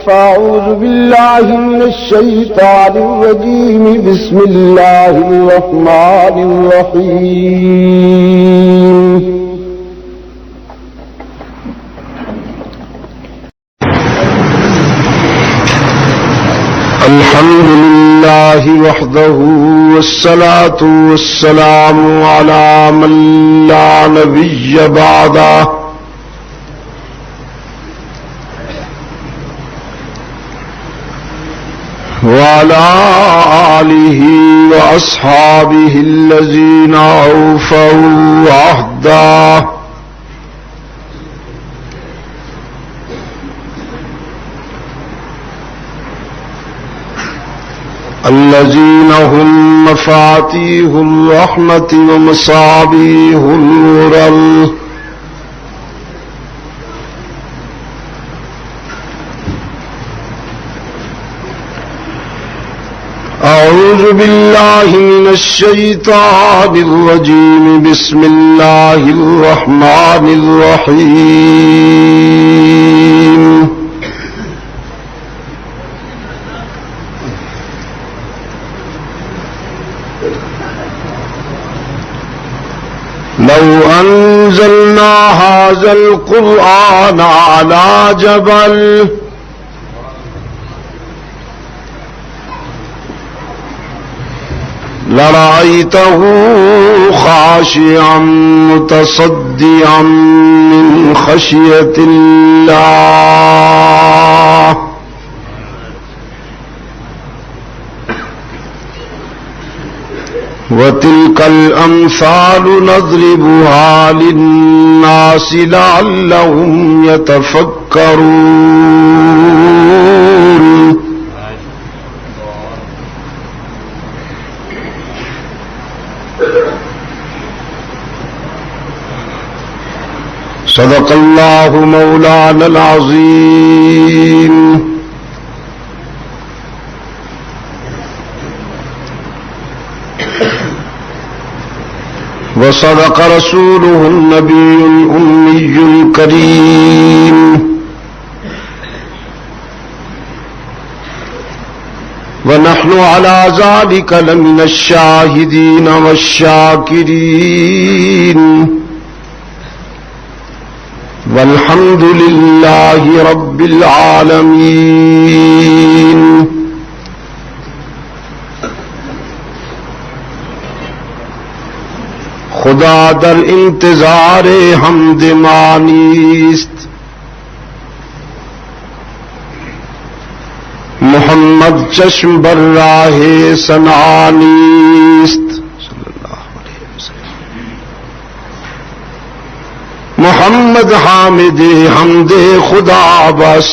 فأعوذ بالله من الشيطان الرجيم بسم الله الرحمن الرحيم الحمد لله وحده والصلاة والسلام على من لا نبي بعده وعلى آله وأصحابه الذين أوفوا عهده الذين هم مفاتيح الرحمة ومصابيح النور أعوذ بالله من الشيطان الرجيم بسم الله الرحمن الرحيم لو أنزلنا هذا القرآن على جبل لرأيته خاشعا متصدعا من خشية الله وتلك الأمثال نضربها للناس لعلهم يتفكرون صدق الله مولانا العظيم وصدق رسوله النبي الأمي الكريم ونحن على ذلك لمن الشاهدين والشاكرين والحمد لله رب العالمين خدا در انتظار حمد مانیست محمد چشم بر راہ سنانیست محمد حامد حمد خدا بس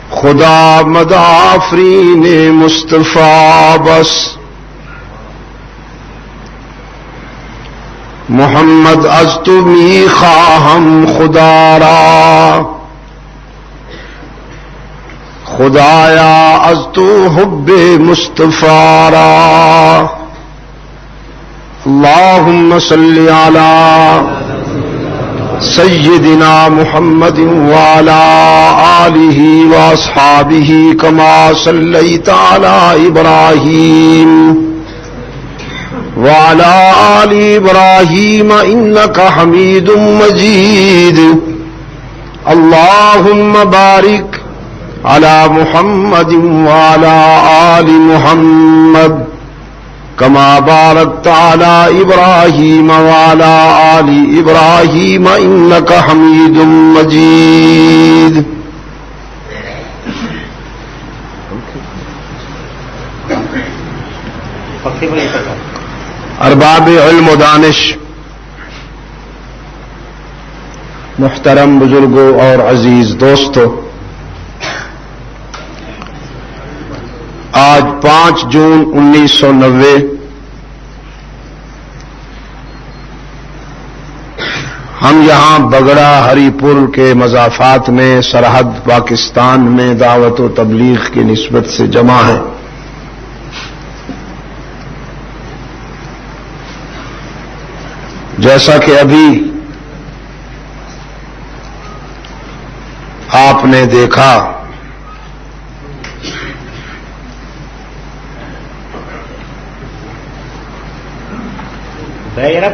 خدا مدافرین مصطفیٰ بس محمد از تو می خواهم خدا را خدایا از تو حب مصطفیٰ را اللهم صل على سيدنا محمد وعلى آله وأصحابه كما صليت على إبراهيم وعلى آل إبراهيم إنك حميد مجيد اللهم بارك على محمد وعلى آل محمد كما باركت على إبراهيم وعلى آل إبراهيم إنك حميد مجيد ارباب علم و دانش، محترم بزرگوں اور عزیز دوستو، آج 5 جون 1990 ہم یہاں بگڑا ہری پور کے مضافات میں سرحد پاکستان میں دعوت و تبلیغ کی نسبت سے جمع ہیں۔ جیسا کہ ابھی آپ نے دیکھا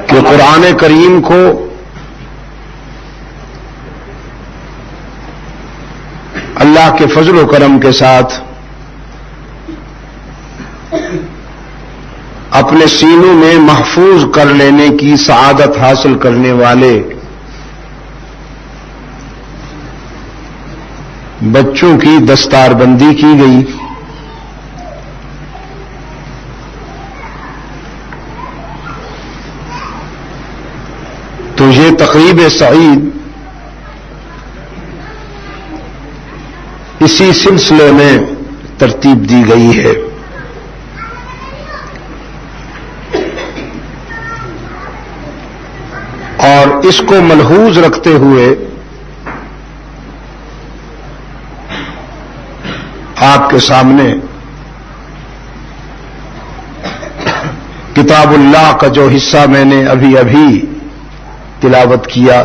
کہ قرآن کریم کو اللہ کے فضل و کرم کے ساتھ اپنے سینوں میں محفوظ کر لینے کی سعادت حاصل کرنے والے بچوں کی دستار بندی کی گئی. تو یہ تقریب سعید اسی سلسلے میں ترتیب دی گئی ہے. اور اس کو ملحوظ رکھتے ہوئے آپ کے سامنے کتاب اللہ کا جو حصہ میں نے ابھی تلاوت کیا،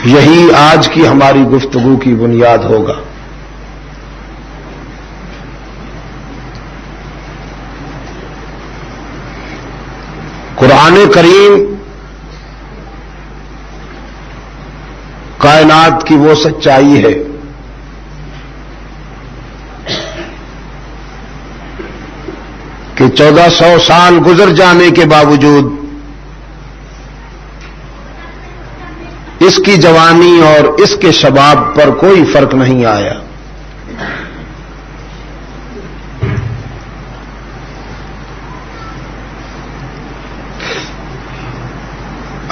یہی آج کی ہماری گفتگو کی بنیاد ہوگا. قرآن کریم کائنات کی وہ سچائی ہے کہ 1400 سال گزر جانے کے باوجود اس کی جوانی اور اس کے شباب پر کوئی فرق نہیں آیا.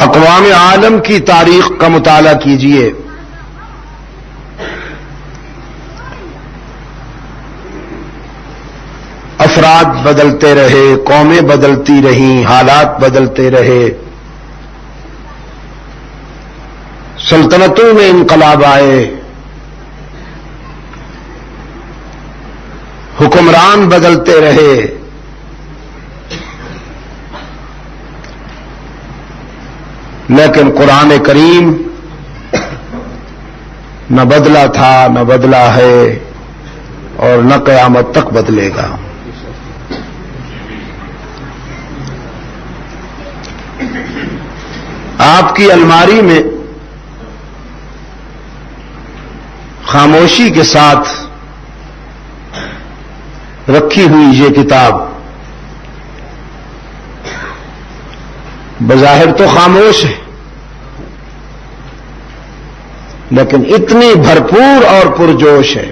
اقوام عالم کی تاریخ کا مطالعہ کیجئے. افراد بدلتے رہے، قومیں بدلتی رہیں، حالات بدلتے رہے، سلطنتوں میں انقلاب آئے، حکمران بدلتے رہے، لیکن قرآن کریم نہ بدلا تھا، نہ بدلا ہے، اور نہ قیامت تک بدلے گا. آپ کی الماری میں خاموشی کے ساتھ رکھی ہوئی یہ کتاب بظاہر تو خاموش ہے، لیکن اتنی بھرپور اور پرجوش ہے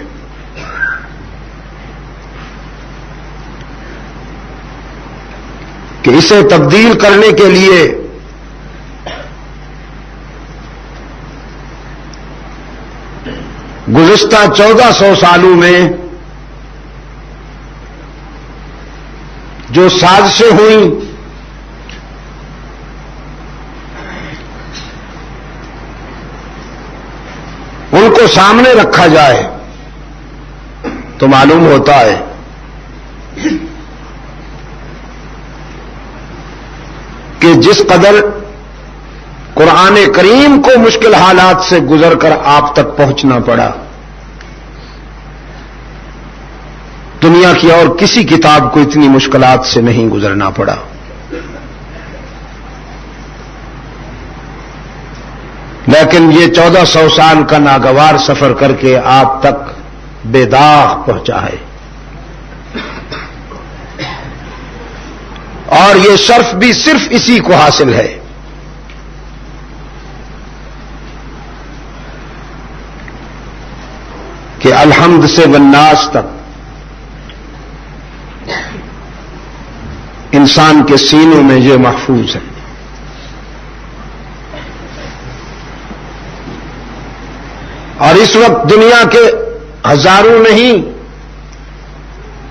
کہ اسے تبدیل کرنے کے لیے گزشتہ 1400 سالوں میں جو سازشیں ہوئیں، ان کو سامنے رکھا جائے تو معلوم ہوتا ہے کہ جس قدر قرآن کریم کو مشکل حالات سے گزر کر آپ تک پہنچنا پڑا، دنیا کی اور کسی کتاب کو اتنی مشکلات سے نہیں گزرنا پڑا. لیکن یہ 1400 سال کا ناگوار سفر کر کے آپ تک بے داغ پہنچا ہے. اور یہ شرف بھی صرف اسی کو حاصل ہے کہ الحمد سے والناس تک انسان کے سینوں میں یہ محفوظ ہے. اور اس وقت دنیا کے ہزاروں نہیں،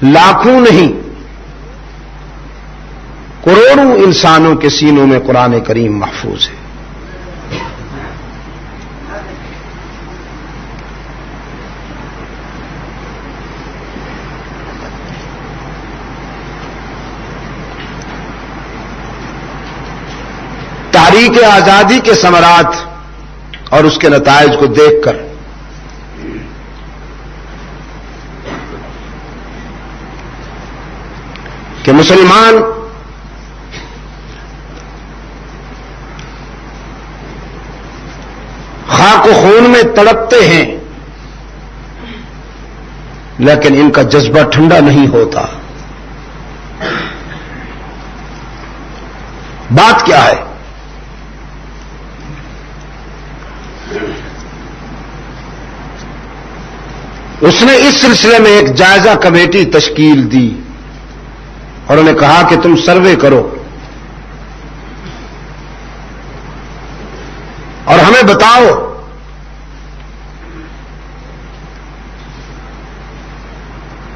لاکھوں نہیں، کروڑوں انسانوں کے سینوں میں قرآن کریم محفوظ ہے. تحریک آزادی کے ثمرات اور اس کے نتائج کو دیکھ کر کہ مسلمان خاک و خون میں تڑپتے ہیں لیکن ان کا جذبہ ٹھنڈا نہیں ہوتا. بات کیا ہے؟ اس نے اس سلسلے میں ایک جائزہ کمیٹی تشکیل دی اور انہیں کہا کہ تم سروے کرو اور ہمیں بتاؤ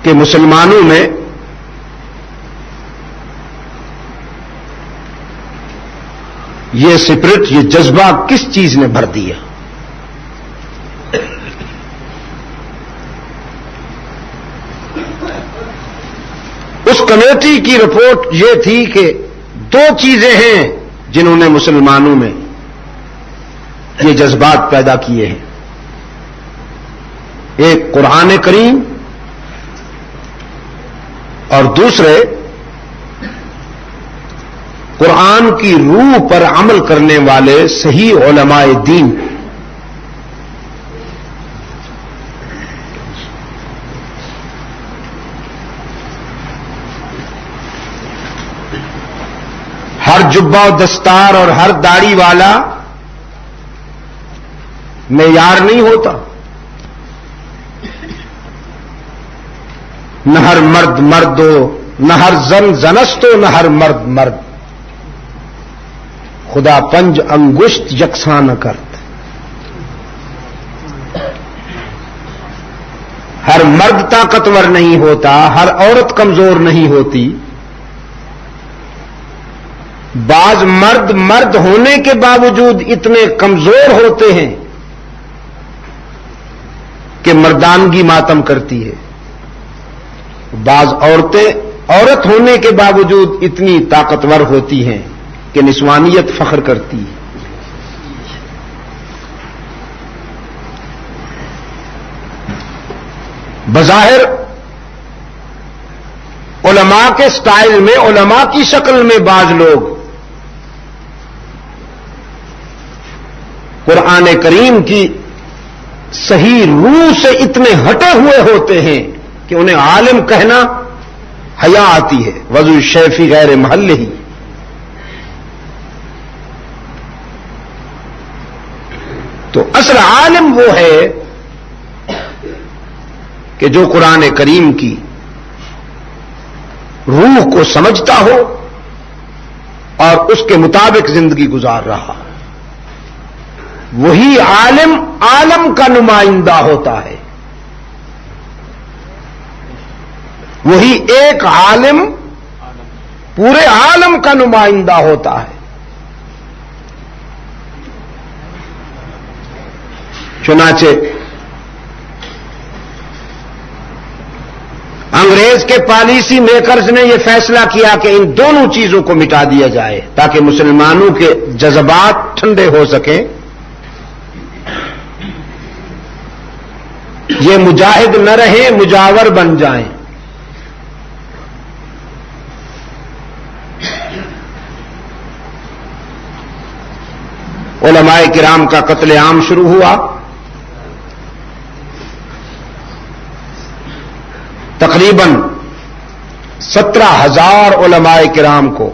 کہ مسلمانوں میں یہ سپرٹ، یہ جذبہ کس چیز نے بھر دیا. اس کمیٹی کی رپورٹ یہ تھی کہ دو چیزیں ہیں جنہوں نے مسلمانوں میں یہ جذبات پیدا کیے ہیں. ایک قرآن کریم اور دوسرے قرآن کی روح پر عمل کرنے والے صحیح علماء دین. ہر جبہ و دستار اور ہر داڑھی والا معیار نہیں ہوتا. نہ ہر مرد مرد ہو، نہ ہر زن زنست ہو، نہ ہر مرد مرد. خدا پنج انگشت یکساں نہ کرت. ہر مرد طاقتور نہیں ہوتا، ہر عورت کمزور نہیں ہوتی. بعض مرد مرد ہونے کے باوجود اتنے کمزور ہوتے ہیں کہ مردانگی ماتم کرتی ہے. بعض عورتیں عورت ہونے کے باوجود اتنی طاقتور ہوتی ہیں کہ نسوانیت فخر کرتی ہے. بظاہر علماء کے سٹائل میں، علماء کی شکل میں بعض لوگ قرآن کریم کی صحیح روح سے اتنے ہٹے ہوئے ہوتے ہیں کہ انہیں عالم کہنا حیا آتی ہے. وضو شیفی غیر محل ہی. تو اصل عالم وہ ہے کہ جو قرآن کریم کی روح کو سمجھتا ہو اور اس کے مطابق زندگی گزار رہا. وہی عالم عالم کا نمائندہ ہوتا ہے. وہی ایک عالم پورے عالم کا نمائندہ ہوتا ہے. چنانچہ انگریز کے پالیسی میکرز نے یہ فیصلہ کیا کہ ان دونوں چیزوں کو مٹا دیا جائے تاکہ مسلمانوں کے جذبات ٹھنڈے ہو سکیں. یہ مجاہد نہ رہیں، مجاور بن جائیں. علماء کرام کا قتل عام شروع ہوا. تقریباً 17,000 علماء کرام کو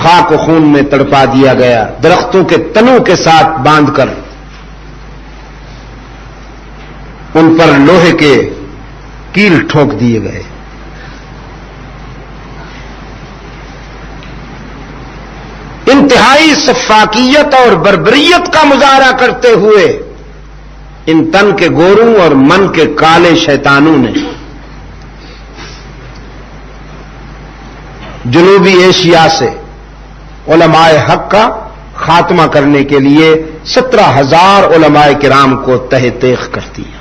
خاک و خون میں تڑپا دیا گیا. درختوں کے تنوں کے ساتھ باندھ کر ان پر لوہے کے کیل ٹھوک دیے گئے. انتہائی سفاکیت اور بربریت کا مظاہرہ کرتے ہوئے ان تن کے گوروں اور من کے کالے شیطانوں نے جنوبی ایشیا سے علماء حق کا خاتمہ کرنے کے لیے 17,000 علماء کرام کو تہ تیغ کر دیا.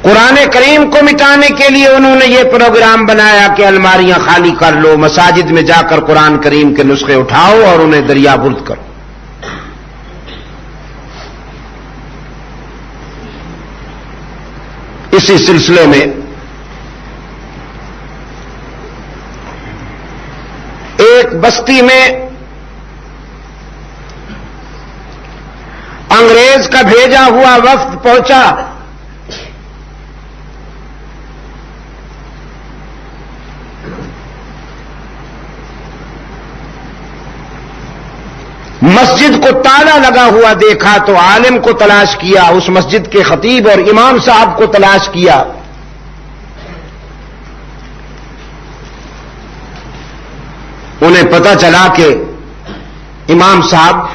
قرآن کریم کو مٹانے کے لیے انہوں نے یہ پروگرام بنایا کہ الماریاں خالی کر لو، مساجد میں جا کر قرآن کریم کے نسخے اٹھاؤ اور انہیں دریا برد کرو۔ اسی سلسلے میں ایک بستی میں انگریز کا بھیجا ہوا وفد پہنچا۔ مسجد کو تالا لگا ہوا دیکھا تو عالم کو تلاش کیا، اس مسجد کے خطیب اور امام صاحب کو تلاش کیا۔ انہیں پتہ چلا کہ امام صاحب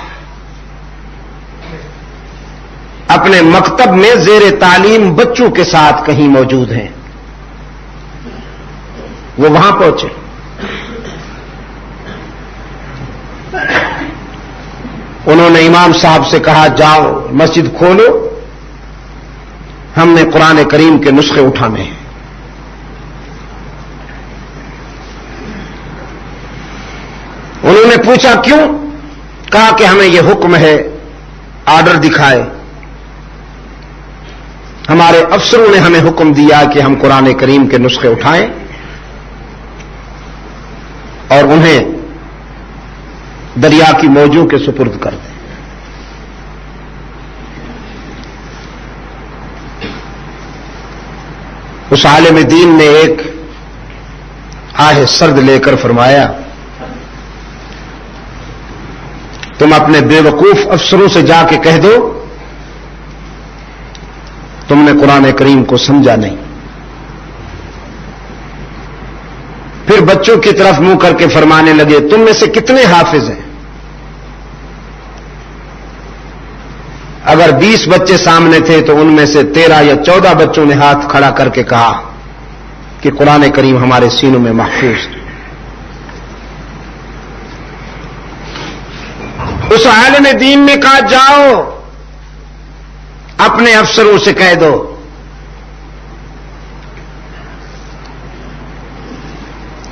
اپنے مکتب میں زیر تعلیم بچوں کے ساتھ کہیں موجود ہیں۔ وہ وہاں پہنچے، انہوں نے امام صاحب سے کہا جاؤ مسجد کھولو، ہم نے قرآن کریم کے نسخے اٹھانے ہیں۔ انہوں نے پوچھا کیوں؟ کہا کہ ہمیں یہ حکم ہے، آرڈر دکھائے، ہمارے افسروں نے ہمیں حکم دیا کہ ہم قرآن کریم کے نسخے اٹھائیں اور انہیں دریا کی موجوں کے سپرد کر دیں۔ اس عالم دین نے ایک آہ سرد لے کر فرمایا تم اپنے بے وقوف افسروں سے جا کے کہہ دو تم نے قرآن کریم کو سمجھا نہیں۔ پھر بچوں کی طرف منہ کر کے فرمانے لگے تم میں سے کتنے حافظ ہیں؟ اگر 20 بچے سامنے تھے تو ان میں سے 13 یا 14 بچوں نے ہاتھ کھڑا کر کے کہا کہ قرآن کریم ہمارے سینوں میں محفوظ ہے۔ اس عالم دین نے کہا جاؤ اپنے افسروں سے کہہ دو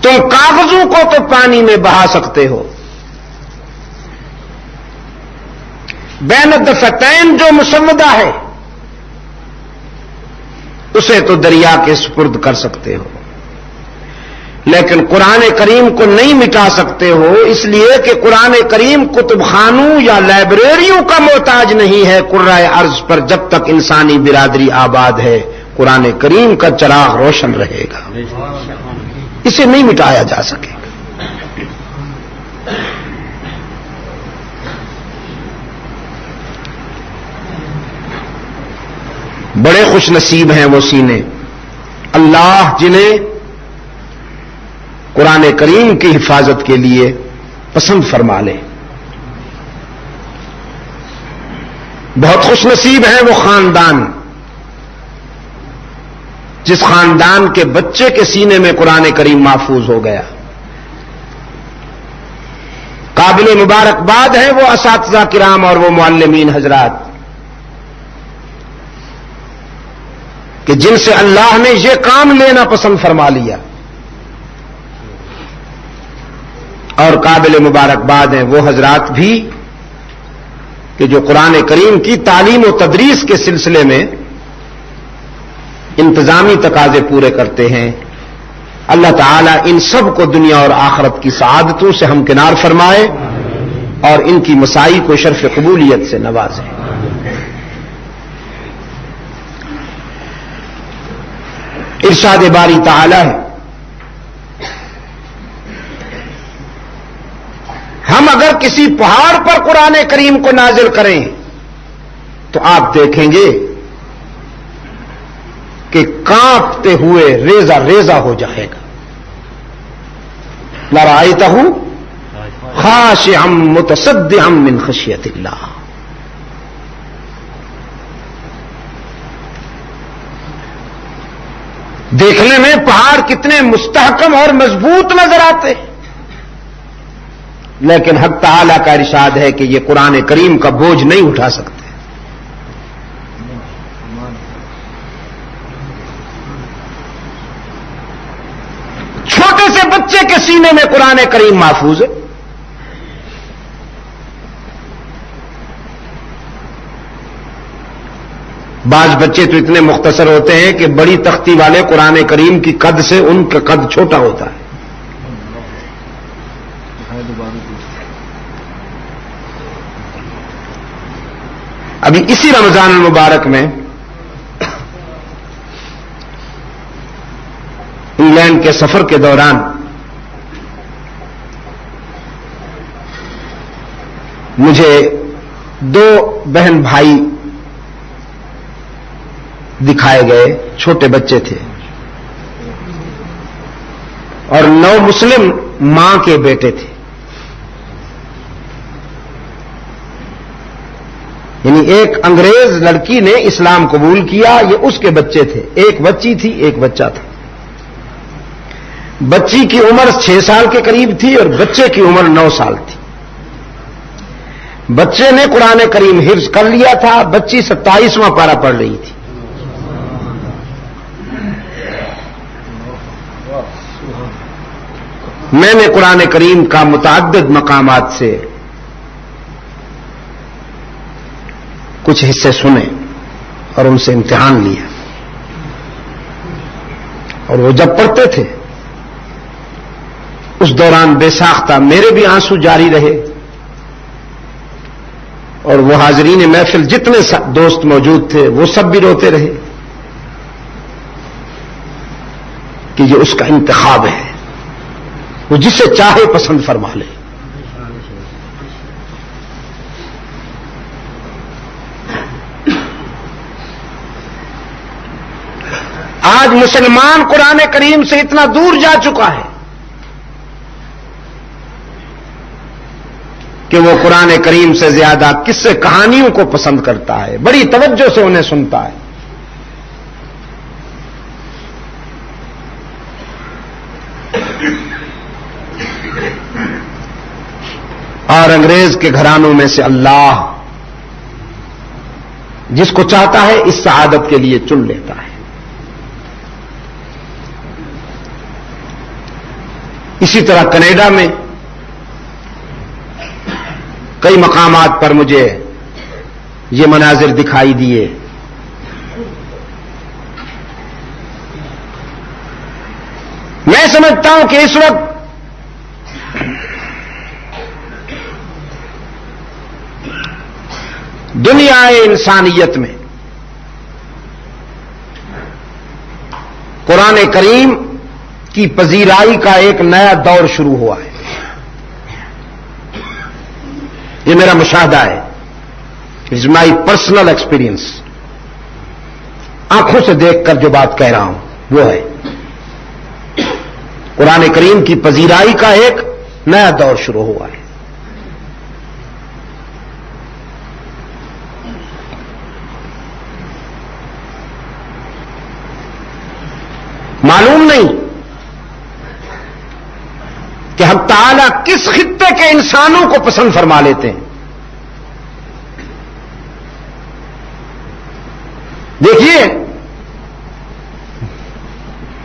تم کاغذوں کو تو پانی میں بہا سکتے ہو، بین الدفتین جو مسودہ ہے اسے تو دریا کے سپرد کر سکتے ہو، لیکن قرآن کریم کو نہیں مٹا سکتے ہو، اس لیے کہ قرآن کریم کتب خانوں یا لائبریریوں کا محتاج نہیں ہے۔ کرۂ ارض پر جب تک انسانی برادری آباد ہے قرآن کریم کا چراغ روشن رہے گا، اسے نہیں مٹایا جا سکے گا۔ بڑے خوش نصیب ہیں وہ سینے، اللہ جنہیں قرآن کریم کی حفاظت کے لیے پسند فرما لے۔ بہت خوش نصیب ہیں وہ خاندان جس خاندان کے بچے کے سینے میں قرآن کریم محفوظ ہو گیا۔ قابل مبارکباد ہیں وہ اساتذہ کرام اور وہ معلمین حضرات کہ جن سے اللہ نے یہ کام لینا پسند فرما لیا، اور قابل مبارکباد ہیں وہ حضرات بھی کہ جو قرآن کریم کی تعلیم و تدریس کے سلسلے میں انتظامی تقاضے پورے کرتے ہیں۔ اللہ تعالیٰ ان سب کو دنیا اور آخرت کی سعادتوں سے ہمکنار فرمائے اور ان کی مساعی کو شرف قبولیت سے نوازے۔ ارشاد باری تعالی ہے ہم اگر کسی پہاڑ پر قرآن کریم کو نازل کریں تو آپ دیکھیں گے کہ کانپتے ہوئے ریزہ ریزہ ہو جائے گا۔ لرأیتہ خاشعا متصدعا من خشیۃ اللہ۔ دیکھنے میں پہاڑ کتنے مستحکم اور مضبوط نظر آتے، لیکن حق تعالیٰ کا ارشاد ہے کہ یہ قرآن کریم کا بوجھ نہیں اٹھا سکتے۔ سینے میں قرآن کریم محفوظ ہے. بعض بچے تو اتنے مختصر ہوتے ہیں کہ بڑی تختی والے قرآن کریم کی قد سے ان کا قد چھوٹا ہوتا ہے. ابھی اسی رمضان المبارک میں انگلینڈ کے سفر کے دوران مجھے 2 بہن بھائی دکھائے گئے. چھوٹے بچے تھے اور 9 مسلم ماں کے بیٹے تھے. یعنی ایک انگریز لڑکی نے اسلام قبول کیا, یہ اس کے بچے تھے. ایک بچی تھی, ایک بچہ تھا. بچی کی عمر 6 سال کے قریب تھی اور بچے کی عمر 9 سال تھی. بچے نے قرآن کریم حفظ کر لیا تھا, بچی 27واں پارہ پڑھ رہی تھی. میں نے قرآن کریم کا متعدد مقامات سے کچھ حصے سنے اور ان سے امتحان لیا, اور وہ جب پڑھتے تھے اس دوران بے ساختہ میرے بھی آنسو جاری رہے, اور وہ حاضرین محفل جتنے دوست موجود تھے وہ سب بھی روتے رہے کہ یہ اس کا انتخاب ہے, وہ جسے چاہے پسند فرما لے. آج مسلمان قرآن کریم سے اتنا دور جا چکا ہے کہ وہ قرآن کریم سے زیادہ قصے کہانیوں کو پسند کرتا ہے, بڑی توجہ سے انہیں سنتا ہے. اور انگریز کے گھرانوں میں سے اللہ جس کو چاہتا ہے اس سعادت کے لیے چن لیتا ہے. اسی طرح کینیڈا میں کئی مقامات پر مجھے یہ مناظر دکھائی دیے. میں سمجھتا ہوں کہ اس وقت دنیا انسانیت میں قرآن کریم کی پذیرائی کا ایک نیا دور شروع ہوا ہے. یہ میرا مشاہدہ ہے, اٹس مائی پرسنل ایکسپیرئنس. آنکھوں سے دیکھ کر جو بات کہہ رہا ہوں وہ ہے قرآن کریم کی پذیرائی کا ایک نیا دور شروع ہوا ہے. معلوم نہیں کہ ہم تعالیٰ کس خطے کے انسانوں کو پسند فرما لیتے ہیں. دیکھیے,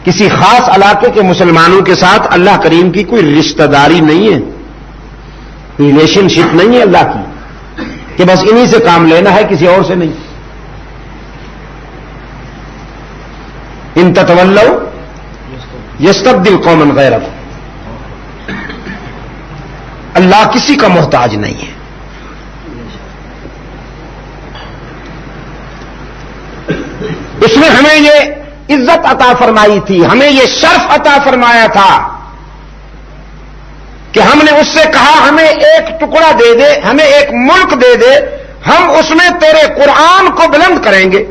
کسی خاص علاقے کے مسلمانوں کے ساتھ اللہ کریم کی کوئی رشتہ داری نہیں ہے, ریلیشن شپ نہیں ہے اللہ کی کہ بس انہی سے کام لینا ہے, کسی اور سے نہیں. ان تتولوا یستبدل قوما غیرکم. اللہ کسی کا محتاج نہیں ہے. اس نے ہمیں یہ عزت عطا فرمائی تھی, ہمیں یہ شرف عطا فرمایا تھا کہ ہم نے اس سے کہا ہمیں ایک ٹکڑا دے دے, ہمیں ایک ملک دے دے, ہم اس میں تیرے قرآن کو بلند کریں گے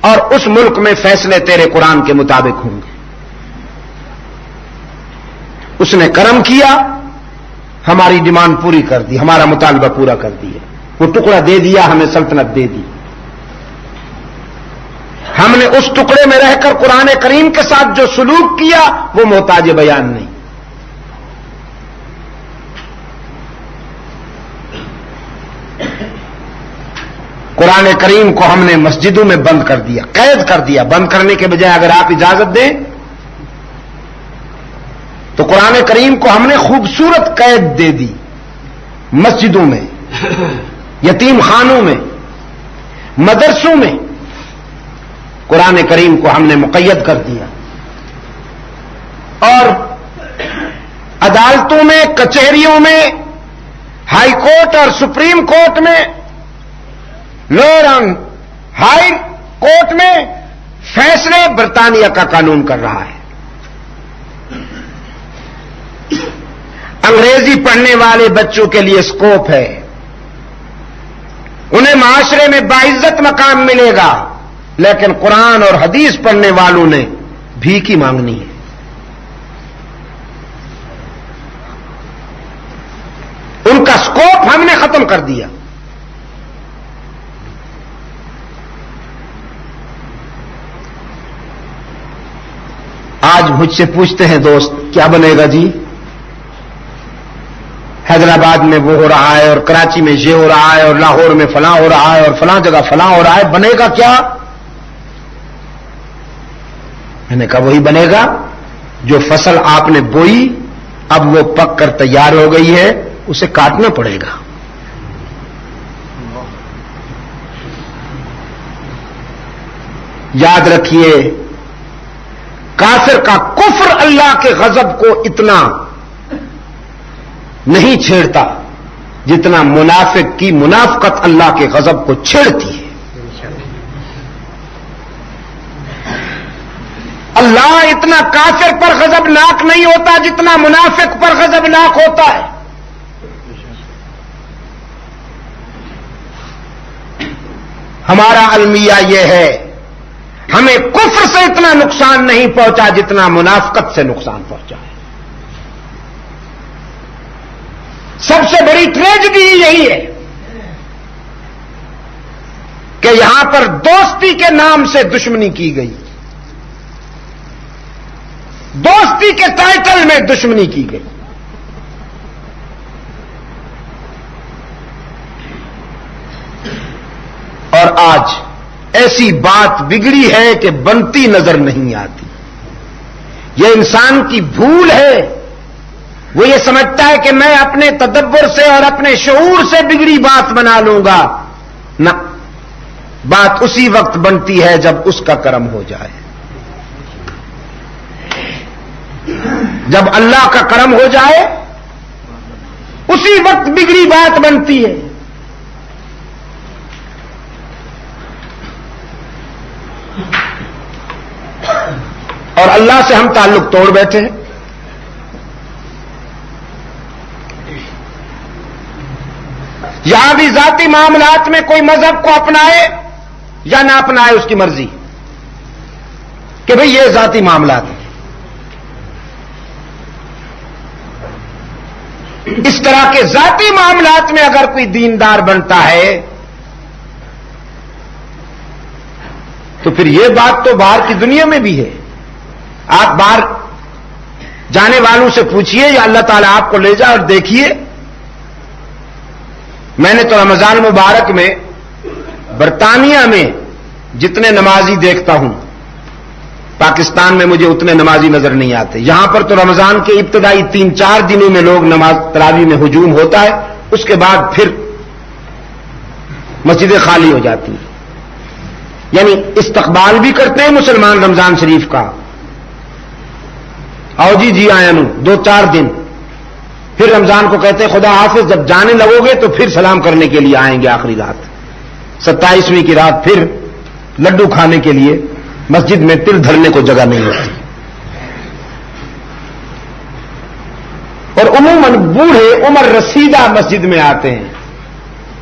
اور اس ملک میں فیصلے تیرے قرآن کے مطابق ہوں گے. اس نے کرم کیا, ہماری ڈیمانڈ پوری کر دی, ہمارا مطالبہ پورا کر دیا. وہ ٹکڑا دے دیا, ہمیں سلطنت دے دی. ہم نے اس ٹکڑے میں رہ کر قرآن کریم کے ساتھ جو سلوک کیا وہ محتاج بیان نہیں. قرآن کریم کو ہم نے مسجدوں میں بند کر دیا, قید کر دیا. بند کرنے کے بجائے اگر آپ اجازت دیں تو قرآن کریم کو ہم نے خوبصورت قید دے دی، مسجدوں میں، یتیم خانوں میں، مدرسوں میں قرآن کریم کو ہم نے مقید کر دیا، اور عدالتوں میں، کچہریوں میں، ہائی کورٹ اور سپریم کورٹ میں، لوئر اینڈ ہائی کورٹ میں فیصلے برطانیہ کا قانون کر رہا ہے۔ انگریزی پڑھنے والے بچوں کے لیے اسکوپ ہے، انہیں معاشرے میں باعزت مقام ملے گا، لیکن قرآن اور حدیث پڑھنے والوں نے بھیک ہی مانگنی ہے۔ ان کا اسکوپ ہم نے ختم کر دیا۔ آج مجھ سے پوچھتے ہیں دوست کیا بنے گا جی؟ حیدرآباد میں وہ ہو رہا ہے، اور کراچی میں یہ ہو رہا ہے، اور لاہور میں فلاں ہو رہا ہے، اور فلاں جگہ فلاں ہو رہا ہے، بنے گا کیا؟ میں نے کہا وہی بنے گا جو فصل آپ نے بوئی، اب وہ پک کر تیار ہو گئی ہے، اسے کاٹنا پڑے گا۔ یاد رکھیے، کافر کا کفر اللہ کے غضب کو اتنا نہیں چھیڑتا جتنا منافق کی منافقت اللہ کے غضب کو چھیڑتی ہے۔ اللہ اتنا کافر پر غضبناک نہیں ہوتا جتنا منافق پر غضبناک ہوتا ہے۔ ہمارا المیہ یہ ہے، ہمیں کفر سے اتنا نقصان نہیں پہنچا جتنا منافقت سے نقصان پہنچا ہے۔ سب سے بڑی ٹریجڈی یہی ہے کہ یہاں پر دوستی کے نام سے دشمنی کی گئی، دوستی کے ٹائٹل میں دشمنی کی گئی۔ اور آج ایسی بات بگڑی ہے کہ بنتی نظر نہیں آتی۔ یہ انسان کی بھول ہے، وہ یہ سمجھتا ہے کہ میں اپنے تدبر سے اور اپنے شعور سے بگڑی بات بنا لوں گا۔ نہ، بات اسی وقت بنتی ہے جب اس کا کرم ہو جائے، جب اللہ کا کرم ہو جائے اسی وقت بگڑی بات بنتی ہے۔ اور اللہ سے ہم تعلق توڑ بیٹھے ہیں۔ یہاں بھی ذاتی معاملات میں کوئی مذہب کو اپنائے یا نہ اپنائے اس کی مرضی، کہ بھئی یہ ذاتی معاملات ہیں۔ اس طرح کے ذاتی معاملات میں اگر کوئی دیندار بنتا ہے تو پھر یہ بات تو باہر کی دنیا میں بھی ہے۔ آپ باہر جانے والوں سے پوچھئے یا اللہ تعالیٰ آپ کو لے جائے اور دیکھیے، میں نے تو رمضان مبارک میں برطانیہ میں جتنے نمازی دیکھتا ہوں، پاکستان میں مجھے اتنے نمازی نظر نہیں آتے۔ یہاں پر تو رمضان کے ابتدائی 3-4 دنوں میں لوگ نماز تراویح میں ہجوم ہوتا ہے، اس کے بعد پھر مسجدیں خالی ہو جاتی ہیں۔ یعنی استقبال بھی کرتے ہیں مسلمان رمضان شریف کا، آؤ جی جی آیا نو 2-4 دن، پھر رمضان کو کہتے ہیں خدا حافظ، جب جانے لگو گے تو پھر سلام کرنے کے لیے آئیں گے آخری رات، 27ویں کی رات پھر لڈو کھانے کے لیے مسجد میں تل دھرنے کو جگہ نہیں ہوتی۔ اور عموماً بوڑھے عمر رسیدہ مسجد میں آتے ہیں،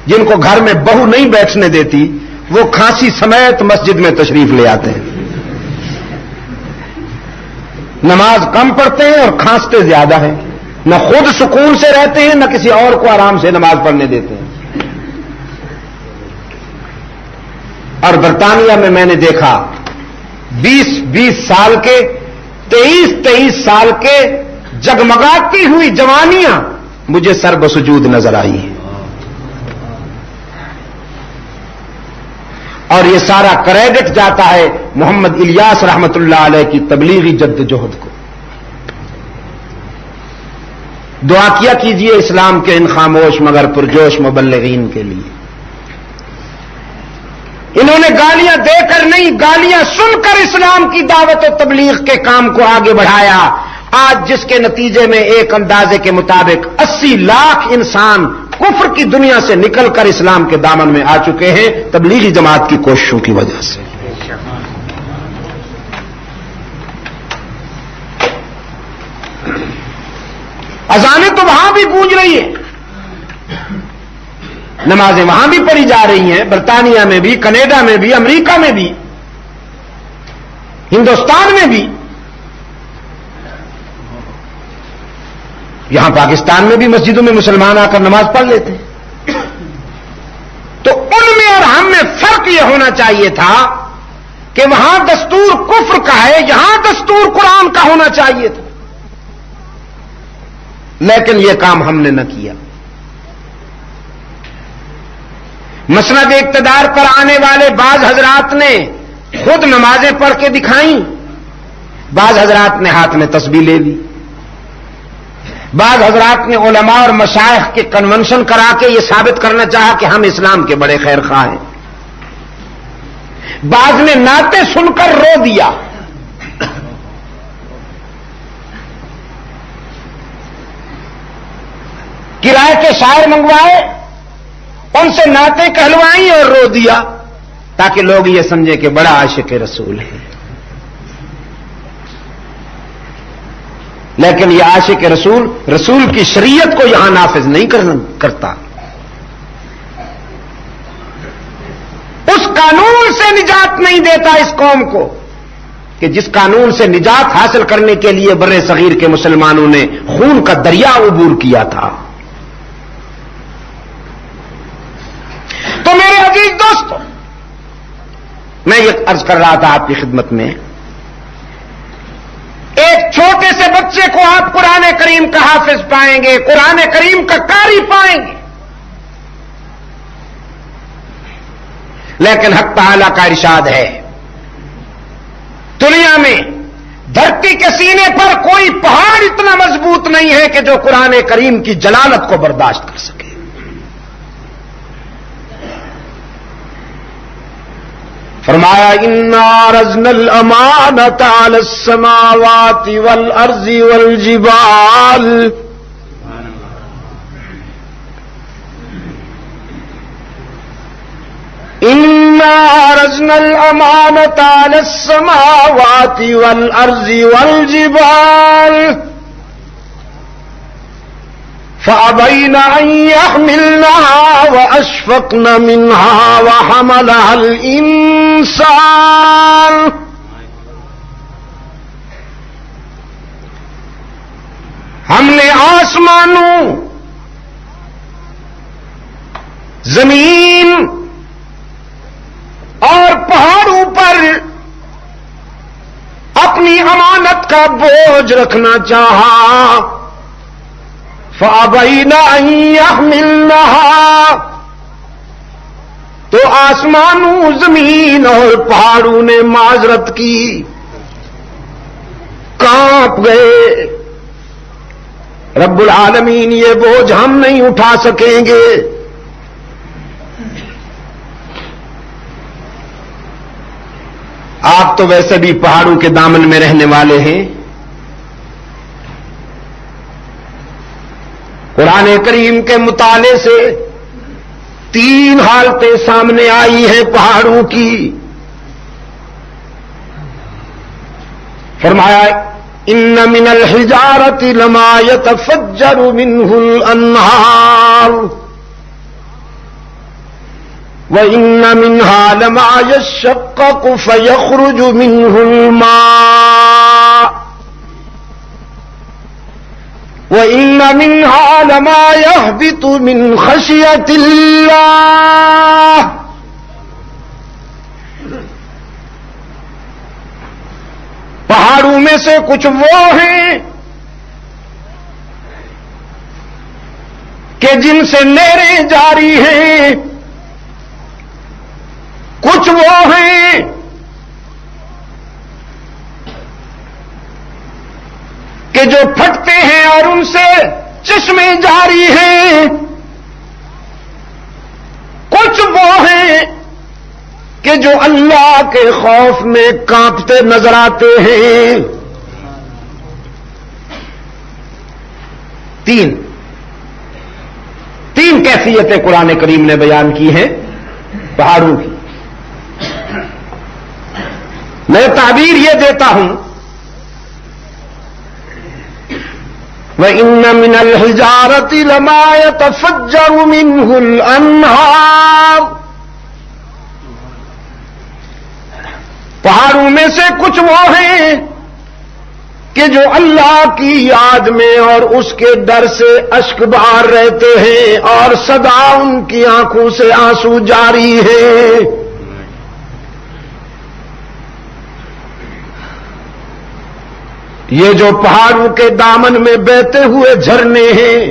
جن کو گھر میں بہو نہیں بیٹھنے دیتی، وہ کھانسی سمیت مسجد میں تشریف لے آتے ہیں۔ نماز کم پڑھتے ہیں اور کھانستے زیادہ ہیں، نہ خود سکون سے رہتے ہیں نہ کسی اور کو آرام سے نماز پڑھنے دیتے ہیں۔ اور برطانیہ میں نے دیکھا 20 سال کے 23 سال کے جگمگاتی ہوئی جوانیاں مجھے سر بسجود نظر آئی ہیں، اور یہ سارا کریڈٹ جاتا ہے محمد الیاس رحمت اللہ علیہ کی تبلیغی جدوجہد کو۔ دعا کیا کیجئے اسلام کے ان خاموش مگر پرجوش مبلغین کے لیے. انہوں نے گالیاں دے کر نہیں، گالیاں سن کر اسلام کی دعوت و تبلیغ کے کام کو آگے بڑھایا. آج جس کے نتیجے میں ایک اندازے کے مطابق 80 لاکھ انسان کفر کی دنیا سے نکل کر اسلام کے دامن میں آ چکے ہیں، تبلیغی جماعت کی کوششوں کی وجہ سے. اذانیں تو وہاں بھی گونج رہی ہیں، نمازیں وہاں بھی پڑھی جا رہی ہیں، برطانیہ میں بھی، کینیڈا میں بھی، امریکہ میں بھی، ہندوستان میں بھی، یہاں پاکستان میں بھی مسجدوں میں مسلمان آ کر نماز پڑھ لیتے ہیں. تو ان میں اور ہم میں فرق یہ ہونا چاہیے تھا کہ وہاں دستور کفر کا ہے، یہاں دستور قرآن کا ہونا چاہیے تھا، لیکن یہ کام ہم نے نہ کیا. مسند اقتدار پر آنے والے بعض حضرات نے خود نمازیں پڑھ کے دکھائیں، بعض حضرات نے ہاتھ میں تسبیح لے لی، بعض حضرات نے علماء اور مشائخ کے کنونشن کرا کے یہ ثابت کرنا چاہا کہ ہم اسلام کے بڑے خیر خواہ ہیں، بعض نے نعتیں سن کر رو دیا. کرائے کے شاعر منگوائے، ان سے نعتیں کہلوائیں اور رو دیا تاکہ لوگ یہ سمجھیں کہ بڑا عاشق رسول ہے. لیکن یہ عاشق رسول کی شریعت کو یہاں نافذ نہیں کرتا. اس قانون سے نجات نہیں دیتا اس قوم کو کہ جس قانون سے نجات حاصل کرنے کے لیے بر صغیر کے مسلمانوں نے خون کا دریا عبور کیا تھا. تو میرے عزیز دوستو، میں یہ عرض کر رہا تھا آپ کی خدمت میں، ایک چھوٹے سے بچے کو آپ قرآن کریم کا حافظ پائیں گے، قرآن کریم کا قاری پائیں گے، لیکن حق تعالی کا ارشاد ہے دنیا میں دھرتی کے سینے پر کوئی پہاڑ اتنا مضبوط نہیں ہے کہ جو قرآن کریم کی جلالت کو برداشت کر سکے. فرمایا انا عرضنا الامانۃ علی السماوات والارض والجبال انا عرضنا الامانۃ علی السماوات والارض والجبال فأبين أن يحملنها وأشفقن منها وحملها الإنسان ہم نے آسمانوں، زمین اور پہاڑوں پر اپنی امانت کا بوجھ رکھنا چاہا، فَأَبَيْنَ أَن يَحْمِلْنَهَا، تو آسمانوں، زمین اور پہاڑوں نے معذرت کی، کانپ گئے. رب العالمین یہ بوجھ ہم نہیں اٹھا سکیں گے. آپ تو ویسے بھی پہاڑوں کے دامن میں رہنے والے ہیں. قرآن کریم کے مطالعے سے 3 حالتیں سامنے آئی ہیں پہاڑوں کی. فرمایا ان من الحجارۃ لما يتفجر منه الانہار وان منها لما يشقق فيخرج منه الماء وَإِنَّ مِنْهَا لَمَا يَهْبِطُ مِنْ خَشْيَةِ اللَّهِ، پہاڑوں میں سے کچھ وہ ہیں کہ جن سے نہریں جاری ہیں، کچھ وہ ہیں کہ جو پھٹتے ہیں اور ان سے چشمے جاری ہیں، کچھ وہ ہیں کہ جو اللہ کے خوف میں کانپتے نظر آتے ہیں۔ تین کیفیتیں قرآن کریم نے بیان کی ہیں پہاڑوں کی۔ میں تعبیر یہ دیتا ہوں، وَإِنَّ مِنَ الْحِجَارَةِ لَمَا يَتَفَجَّرُ مِنْهُ الْأَنْهَارُ، پہاڑوں میں سے کچھ وہ ہیں کہ جو اللہ کی یاد میں اور اس کے ڈر سے اشک بہار رہتے ہیں اور سدا ان کی آنکھوں سے آنسو جاری ہے۔ یہ جو پہاڑوں کے دامن میں بہتے ہوئے جھرنے ہیں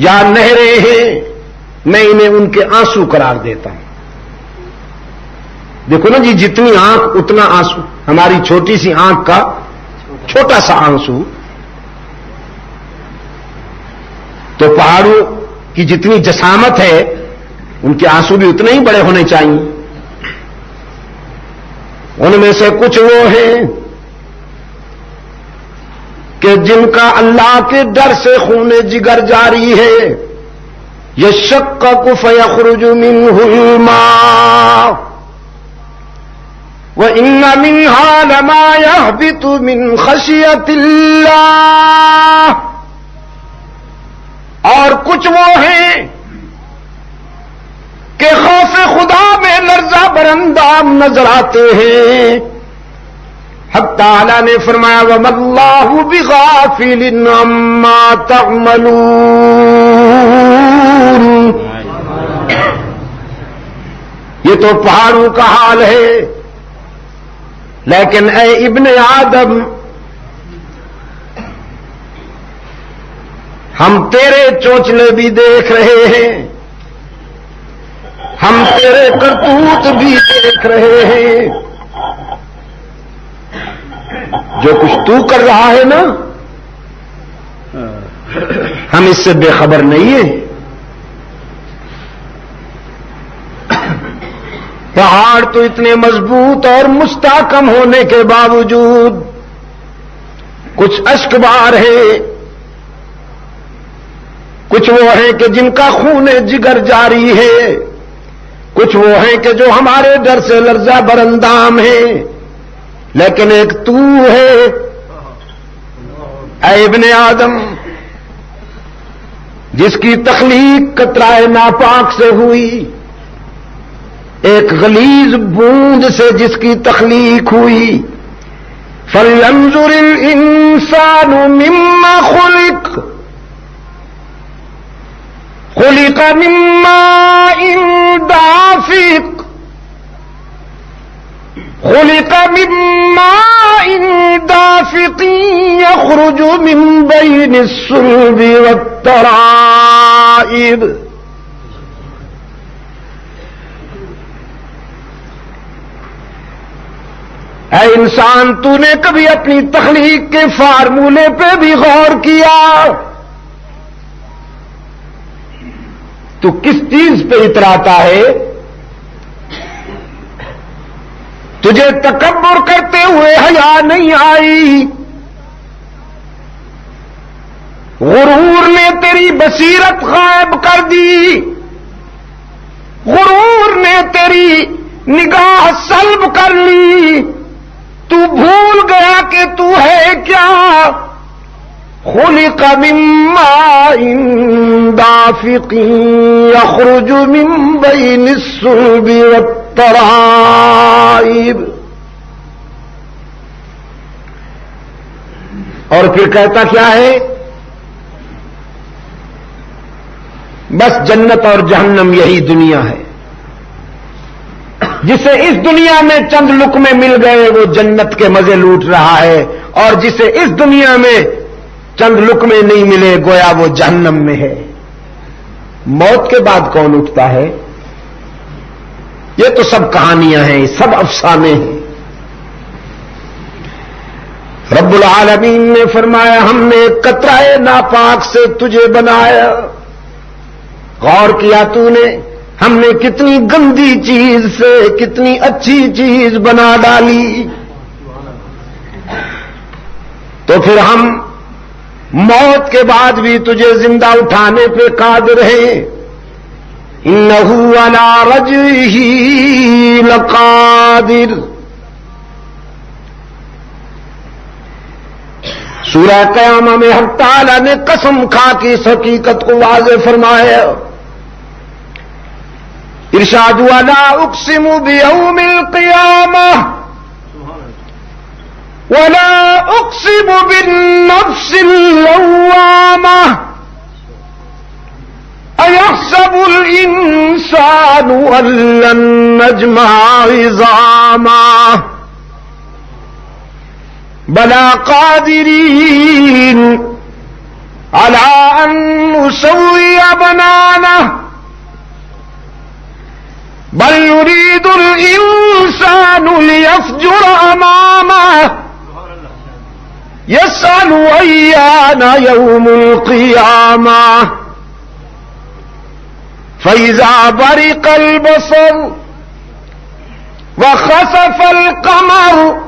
یا نہریں ہیں، میں انہیں ان کے آنسو قرار دیتا ہوں۔ دیکھو نا جی، جتنی آنکھ اتنا آنسو، ہماری چھوٹی سی آنکھ کا چھوٹا سا آنسو، تو پہاڑوں کی جتنی جسامت ہے ان کے آنسو بھی اتنے ہی بڑے ہونے چاہیے۔ ان میں سے کچھ وہ ہیں کہ جن کا اللہ کے ڈر سے خون جگر جاری ہے، یشقق فیخرج منہ الماء وَإِنَّ مِنْهَا لَمَا يَهْبِطُ مِنْ خَشْيَةِ اللَّهِ، اور کچھ وہ ہیں کہ خوف خدا میں لرزہ برندام نظر آتے ہیں۔ حق تعالی نے فرمایا وَمَا اللَّهُ بِغَافِلٍ عَمَّا تَعْمَلُونَ، یہ تو پہاڑوں کا حال ہے، لیکن اے ابن آدم، ہم تیرے چونچلے بھی دیکھ رہے ہیں، ہم تیرے کرتوت بھی دیکھ رہے ہیں، جو کچھ تو کر رہا ہے نا ہم اس سے بے خبر نہیں ہیں۔ پہاڑ تو اتنے مضبوط اور مستحکم ہونے کے باوجود کچھ اشکبار ہیں، کچھ وہ ہیں کہ جن کا خون جگر جاری ہے، کچھ وہ ہیں کہ جو ہمارے ڈر سے لرزہ برندام ہیں، لیکن ایک تو ہے اے ابن آدم جس کی تخلیق قطرہ ناپاک سے ہوئی، ایک غلیظ بوند سے جس کی تخلیق ہوئی۔ فَلْيَنظُرِ الْإِنسَانُ مِمَّا خُلِقَ، خُلِقَ مِن مَّاءٍ دَافِقٍ، خُلِقَ مِن مَّاءٍ دَافِقٍ يَخْرُجُ مِن بَيْنِ الصُّلْبِ وَالتَّرَائِبِ۔ اے انسان، تو نے کبھی اپنی تخلیق کے فارمولے پہ بھی غور کیا؟ تو کس چیز پہ اتراتا ہے؟ تجھے تکبر کرتے ہوئے حیا نہیں آئی؟ غرور نے تیری بصیرت غائب کر دی، غرور نے تیری نگاہ سلب کر لی، تو بھول گیا کہ تو ہے کیا؟ خلق من ماء دافق یخرج من بین الصلب والترائب۔ اور پھر کہتا کیا ہے؟ بس جنت اور جہنم یہی دنیا ہے، جسے اس دنیا میں چند لقمے مل گئے وہ جنت کے مزے لوٹ رہا ہے، اور جسے اس دنیا میں چند لقمے نہیں ملے گویا وہ جہنم میں ہے۔ موت کے بعد کون اٹھتا ہے؟ یہ تو سب کہانیاں ہیں، سب افسانے ہیں۔ رب العالمین نے فرمایا ہم نے قطرہ ناپاک سے تجھے بنایا. غور کیا تو نے ہم نے کتنی گندی چیز سے کتنی اچھی چیز بنا ڈالی. تو پھر ہم موت کے بعد بھی تجھے زندہ اٹھانے پہ قادر ہیں. انہ علی رجعہ لقادر. سورہ قیامہ میں حق تعالی نے قسم کھا کے اس حقیقت کو واضح فرمایا. ارشاد ولا اقسم بیوم القیامہ ولا اقسم بالنفس اللوامہ ایحسب الانسان ان لن نجمع عظاما بلا قادرین علی ان نسوی بنانہ بل يريد الإنسان ليفجر أمامه يسأل أيان يوم القيامة فإذا برق البصر وخسف القمر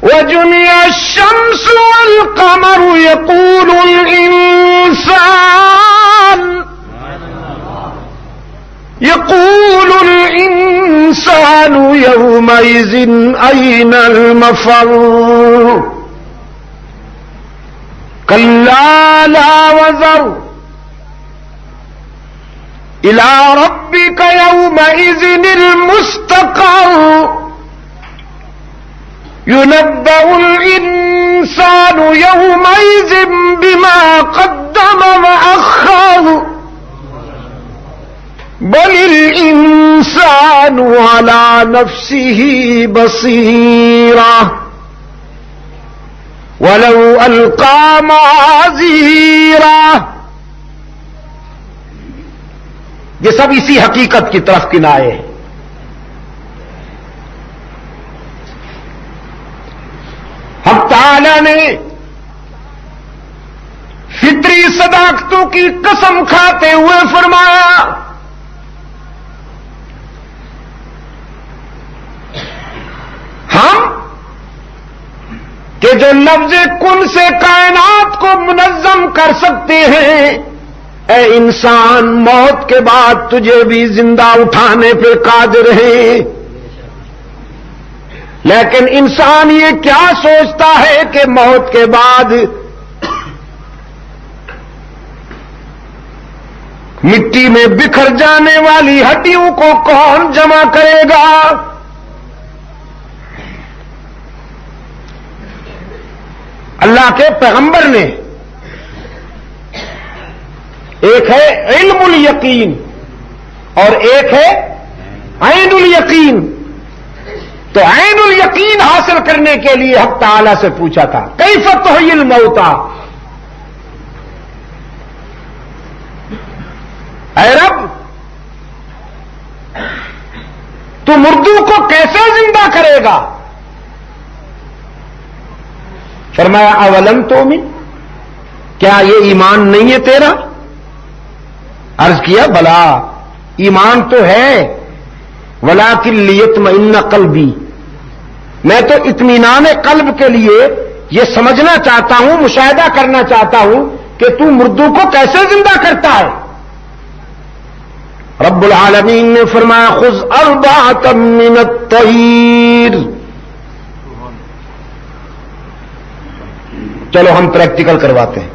وجمع الشمس والقمر يقول الإنسان يومئذ أين المفر كلا لا وزر إلى ربك يومئذ المستقر ينبأ الإنسان يومئذ بما قدم وأخر بل الانسان على نفسه بصيرة ولو القى معاذيرا. یہ سب اسی حقیقت کی طرف کنائے ہیں. حق تعالی نے فطری صداقتوں کی قسم کھاتے ہوئے فرمایا ہم کہ جو لفظ کن سے کائنات کو منظم کر سکتے ہیں، اے انسان موت کے بعد تجھے بھی زندہ اٹھانے پہ قادر ہیں. لیکن انسان یہ کیا سوچتا ہے کہ موت کے بعد مٹی میں بکھر جانے والی ہڈیوں کو کون جمع کرے گا؟ اللہ کے پیغمبر نے ایک ہے علم الیقین اور ایک ہے عین الیقین. تو عین الیقین حاصل کرنے کے لیے حق تعالی سے پوچھا تھا کیف تحیی الموتى، اے رب تو مردوں کو کیسے زندہ کرے گا؟ فرمایا اولم تؤمن، کیا یہ ایمان نہیں ہے تیرا؟ عرض کیا بلا ایمان تو ہے، ولکن لیطمئن قلبی، میں تو اطمینان قلب کے لیے یہ سمجھنا چاہتا ہوں، مشاہدہ کرنا چاہتا ہوں کہ تو مردوں کو کیسے زندہ کرتا ہے. رب العالمین نے فرمایا خذ اربعۃ من الطیر. چلو ہم پریکٹیکل کرواتے ہیں.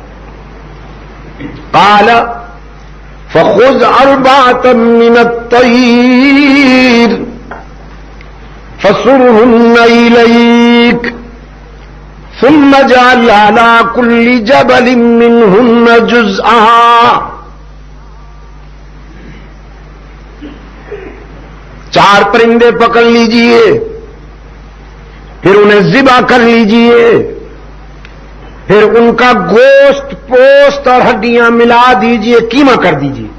قال فخذ اربعۃ من الطیر فصرهن إليك ثم اجعل على كل جبل منهن جزءا. 4 پرندے پکڑ لیجئے، پھر انہیں ذبح کر لیجئے، پھر ان کا گوشت پوست اور ہڈیاں ملا دیجئے، قیمہ کر دیجئے،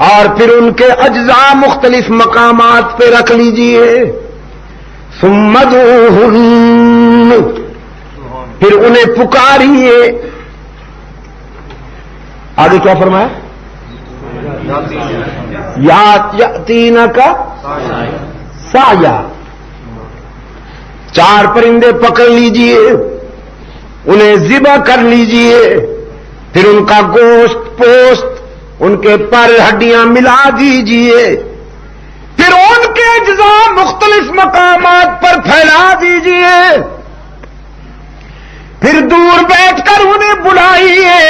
اور پھر ان کے اجزاء مختلف مقامات پہ رکھ لیجئے. ثم ادعوهن پھر انہیں پکاریے. آگے کیا فرمایا؟ یاتینک سایہ. 4 پرندے پکڑ لیجئے, انہیں ذبح کر لیجئے, پھر ان کا گوشت پوست, ان کے پر ہڈیاں ملا دیجئے, پھر ان کے اجزاء مختلف مقامات پر پھیلا دیجئے, پھر دور بیٹھ کر انہیں بلائیے.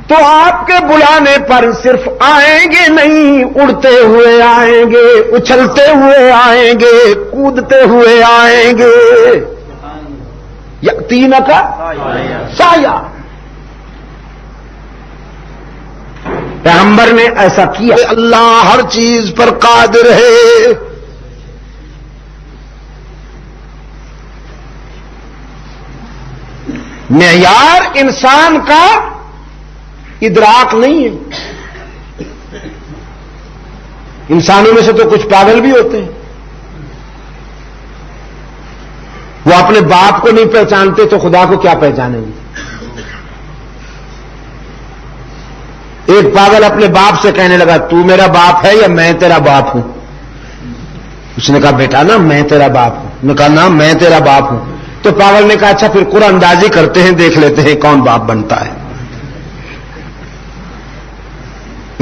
تو آپ کے بلانے پر صرف آئیں گے نہیں, اڑتے ہوئے آئیں گے, اچھلتے ہوئے آئیں گے, کودتے ہوئے آئیں گے. یاتینک سایہ. پیغمبر نے ایسا کیا. اللہ ہر چیز پر قادر ہے. معیار انسان کا ادراک نہیں ہے. انسانوں میں سے تو کچھ پاگل بھی ہوتے ہیں, وہ اپنے باپ کو نہیں پہچانتے تو خدا کو کیا پہچانیں گے. ایک پاگل اپنے باپ سے کہنے لگا تو میرا باپ ہے یا میں تیرا باپ ہوں؟ اس نے کہا بیٹا نا میں تیرا باپ ہوں. نے کہا نا میں تیرا باپ ہوں. تو پاگل نے کہا اچھا پھر قرآن اندازی کرتے ہیں, دیکھ لیتے ہیں کون باپ بنتا ہے.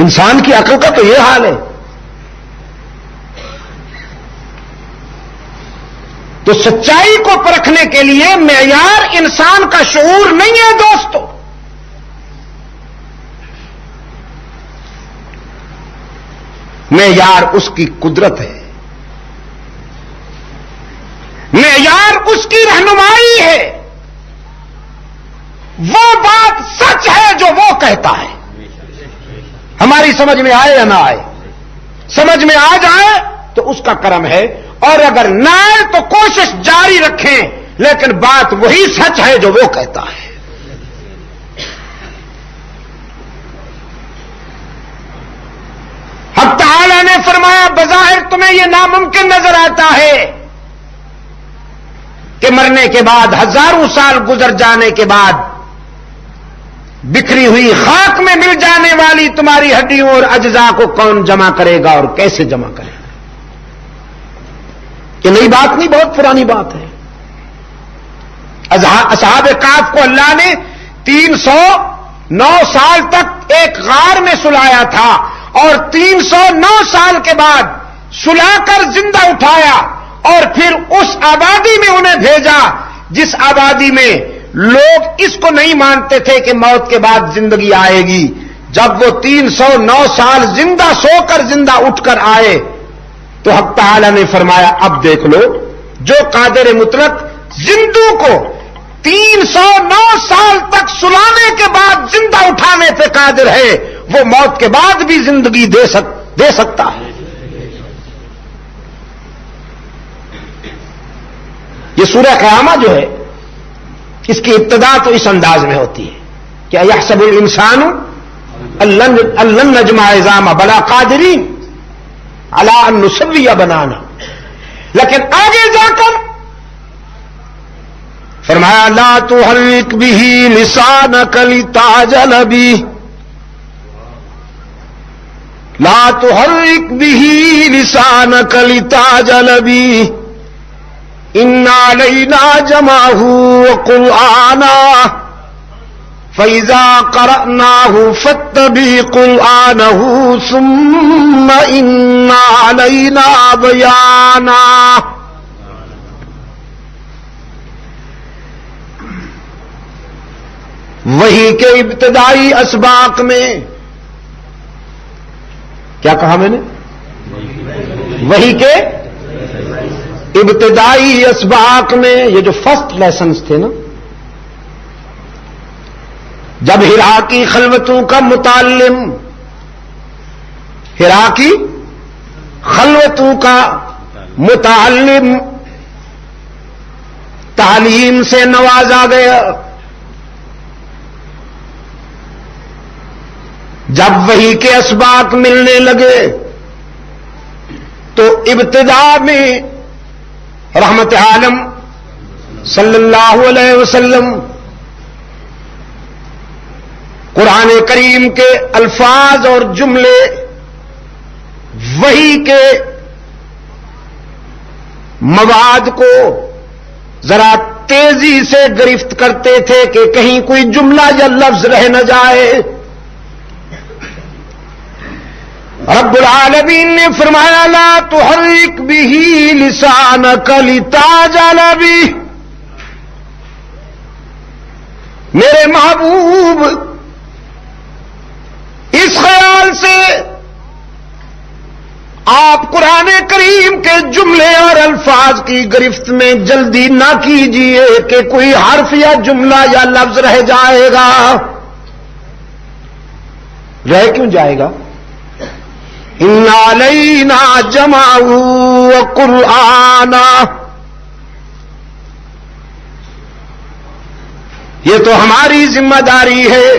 انسان کی عقل کا تو یہ حال ہے. تو سچائی کو پرکھنے کے لیے معیار انسان کا شعور نہیں ہے دوستو. معیار اس کی قدرت ہے, معیار اس کی رہنمائی ہے. وہ بات سچ ہے جو وہ کہتا ہے. ہماری سمجھ میں آئے یا نہ آئے, سمجھ میں آ جائے تو اس کا کرم ہے, اور اگر نہ آئے تو کوشش جاری رکھیں, لیکن بات وہی سچ ہے جو وہ کہتا ہے. حق تعالی نے فرمایا بظاہر تمہیں یہ ناممکن نظر آتا ہے کہ مرنے کے بعد ہزاروں سال گزر جانے کے بعد بکھری ہوئی خاک میں مل جانے والی تمہاری ہڈیوں اور اجزاء کو کون جمع کرے گا اور کیسے جمع کرے گا. یہ نئی بات نہیں, بہت پرانی بات ہے. اصحاب کہف کو اللہ نے 309 سال تک ایک غار میں سلایا تھا, اور 309 سال کے بعد سلا کر زندہ اٹھایا, اور پھر اس آبادی میں انہیں بھیجا جس آبادی میں لوگ اس کو نہیں مانتے تھے کہ موت کے بعد زندگی آئے گی. جب وہ 309 سال زندہ سو کر زندہ اٹھ کر آئے تو حق تعالی نے فرمایا اب دیکھ لو, جو قادر مطلق زندوں کو 309 سال تک سلانے کے بعد زندہ اٹھانے پہ قادر ہے, وہ موت کے بعد بھی زندگی دے سکتا ہے. یہ سورہ قیامہ جو ہے اس کی ابتدا تو اس انداز میں ہوتی ہے کہ یحسب الانسان ان لن نجمع عظامہ بلا قادرین علی ان نسوی بنانا. لیکن آگے جا کر فرمایا لا تحرک به لسانک لتعجل به, لا تحرک به لسانک لتعجل به ان علینا جمعہ وقرآنہ فإذا قرأناه فاتبع قرآنه ثم إن علينا بيانا. وحی کے ابتدائی اسباق میں کیا کہا میں نے؟ وحی کے ابتدائی اسباق میں, یہ جو فرسٹ لیسنز تھے نا, جب ہرا کی خلوتوں کا متعلم, ہرا کی خلوتوں کا متعلم تعلیم سے نوازا گیا, جب وحی کے اسباق ملنے لگے تو ابتدا میں رحمت عالم صلی اللہ علیہ وسلم قرآن کریم کے الفاظ اور جملے وحی کے مواد کو ذرا تیزی سے گرفت کرتے تھے کہ کہیں کوئی جملہ یا لفظ رہ نہ جائے. رب العالمین نے فرمایا لا تحرک به لسانک لتعجل به. میرے محبوب اس خیال سے آپ قرآن کریم کے جملے اور الفاظ کی گرفت میں جلدی نہ کیجیے کہ کوئی حرف یا جملہ یا لفظ رہ جائے گا. رہ کیوں جائے گا؟ ان علینا جمعہ وقرآنا. یہ تو ہماری ذمہ داری ہے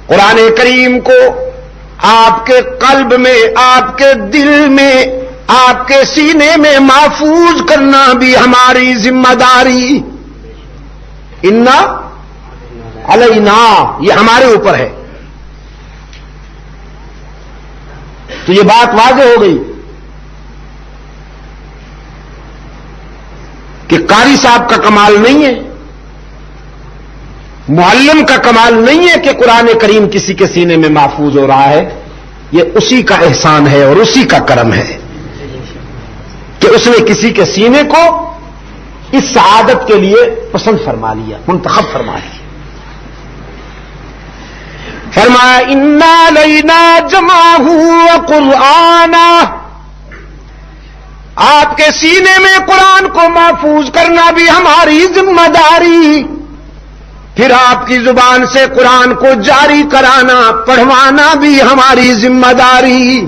قرآن کریم کو آپ کے قلب میں، آپ کے دل میں، آپ کے سینے میں محفوظ کرنا بھی ہماری ذمہ داری. انا علینا، یہ ہمارے اوپر ہے. تو یہ بات واضح ہو گئی کہ قاری صاحب کا کمال نہیں ہے، معلم کا کمال نہیں ہے کہ قرآن کریم کسی کے سینے میں محفوظ ہو رہا ہے. یہ اسی کا احسان ہے اور اسی کا کرم ہے کہ اس نے کسی کے سینے کو اس سعادت کے لیے پسند فرما لیا، منتخب فرما لیا. فرمایا انا علینا جمعہ وقرآنا. آپ کے سینے میں قرآن کو محفوظ کرنا بھی ہماری ذمہ داری، پھر آپ کی زبان سے قرآن کو جاری کرانا، پڑھوانا بھی ہماری ذمہ داری.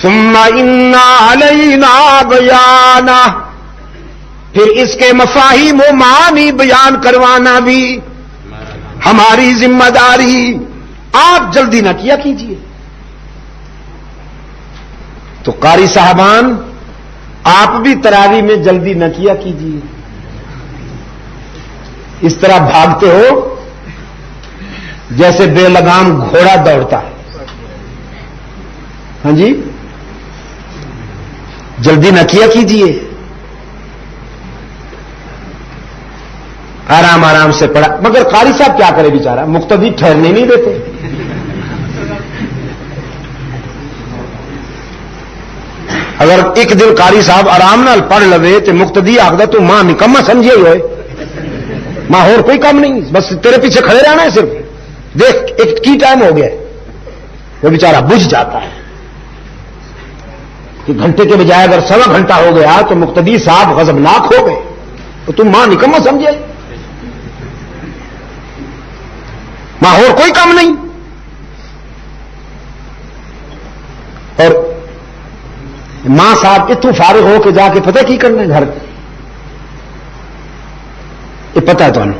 ثم ان علینا بیانا، پھر اس کے مفاہیم و معانی بیان کروانا بھی ہماری ذمہ داری. آپ جلدی نہ کیا کیجیے. تو قاری صاحبان آپ بھی تراویح میں جلدی نہ کیا کیجیے. اس طرح بھاگتے ہو جیسے بے لگام گھوڑا دوڑتا ہے. ہاں جی، جلدی نہ کیا کیجیے. آرام آرام سے پڑھا. مگر قاری صاحب کیا کرے بیچارہ، مقتدی ٹھہرنے نہیں دیتے. اگر ایک دن قاری صاحب آرام نال پڑھ لوے تو مقتدی آخدا تو ماں نکما سمجھے ہوئے، ماں اور کوئی کام نہیں، بس تیرے پیچھے کھڑے رہنا ہے. صرف دیکھ ایک کی ٹائم ہو گیا، وہ بیچارہ بجھ جاتا ہے کہ گھنٹے کے بجائے اگر 1.25 گھنٹہ ہو گیا تو مقتدی صاحب غضبناک ہو گئے تو تم ماں نکما سمجھے، ماں اور کوئی کام نہیں. اور ماں صاحب اتوں فارغ ہو کے جا کے پتہ کی کرنا ہے گھر، یہ پتہ ہے تمہیں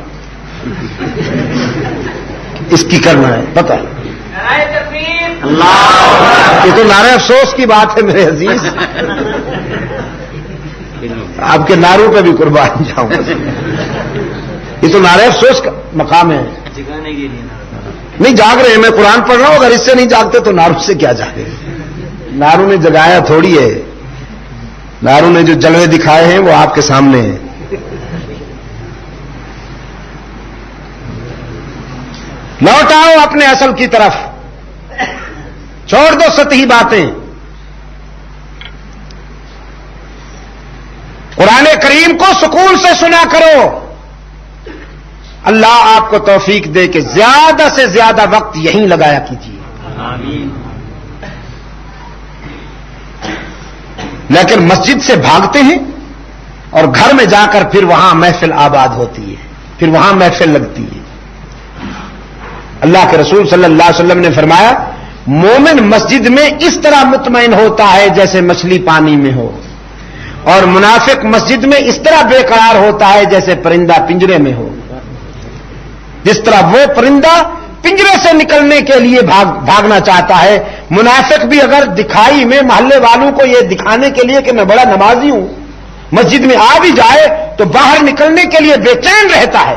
اس کی کرنا ہے، پتہ ہے. یہ تو نعرہ افسوس کی بات ہے میرے عزیز. آپ کے نعروں پہ بھی قربان جاؤں. یہ تو نعرہ افسوس کا مقام ہے. نہیں جاگ رہے، میں قرآن پڑھ رہا ہوں، اگر اس سے نہیں جاگتے تو نعروں سے کیا جاگے. نعروں نے جگایا تھوڑی ہے، نعروں نے جو جلوے دکھائے ہیں وہ آپ کے سامنے ہیں. لوٹ آؤ اپنے اصل کی طرف، چھوڑ دو سطحی باتیں. قرآن کریم کو سکون سے سنا کرو. اللہ آپ کو توفیق دے کہ زیادہ سے زیادہ وقت یہیں لگایا کیجیے. آمین. لیکن مسجد سے بھاگتے ہیں اور گھر میں جا کر پھر وہاں محفل آباد ہوتی ہے، پھر وہاں محفل لگتی ہے. اللہ کے رسول صلی اللہ علیہ وسلم نے فرمایا مومن مسجد میں اس طرح مطمئن ہوتا ہے جیسے مچھلی پانی میں ہو، اور منافق مسجد میں اس طرح بے قرار ہوتا ہے جیسے پرندہ پنجرے میں ہو. جس طرح وہ پرندہ پنجرے سے نکلنے کے لیے بھاگنا چاہتا ہے، منافق بھی اگر دکھائی میں محلے والوں کو یہ دکھانے کے لیے کہ میں بڑا نمازی ہوں مسجد میں آ بھی جائے تو باہر نکلنے کے لیے بے چین رہتا ہے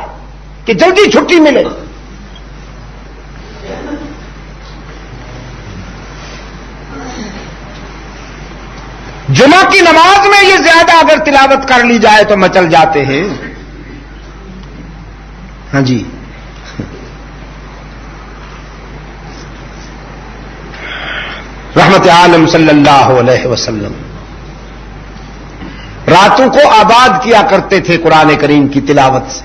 کہ جلدی چھٹی ملے. جمعہ کی نماز میں یہ زیادہ اگر تلاوت کر لی جائے تو مچل جاتے ہیں. ہاں جی. رحمت عالم صلی اللہ علیہ وسلم راتوں کو آباد کیا کرتے تھے قرآن کریم کی تلاوت سے.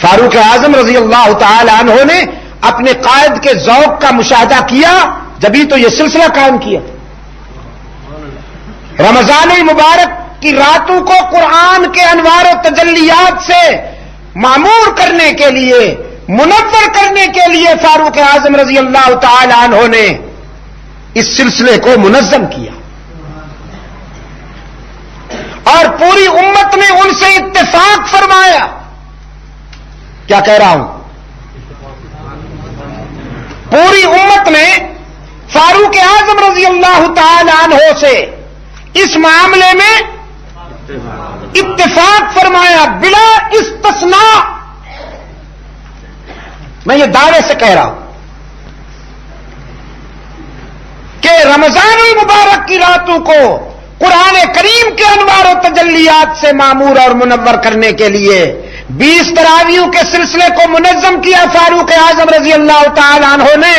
فاروق اعظم رضی اللہ تعالی عنہ نے اپنے قائد کے ذوق کا مشاہدہ کیا جبھی تو یہ سلسلہ قائم کیا. رمضان المبارک کی راتوں کو قرآن کے انوار و تجلیات سے معمور کرنے کے لیے، منور کرنے کے لیے فاروق اعظم رضی اللہ تعالی عنہ نے اس سلسلے کو منظم کیا اور پوری امت نے ان سے اتفاق فرمایا. کیا کہہ رہا ہوں؟ پوری امت نے فاروق اعظم رضی اللہ تعالی عنہ سے اس معاملے میں اتفاق فرمایا بلا استثناء. میں یہ دعوے سے کہہ رہا ہوں کہ رمضان المبارک کی راتوں کو قرآن کریم کے انوار و تجلیات سے معمور اور منور کرنے کے لیے 20 تراویحوں کے سلسلے کو منظم کیا فاروق اعظم رضی اللہ تعالی عنہ نے.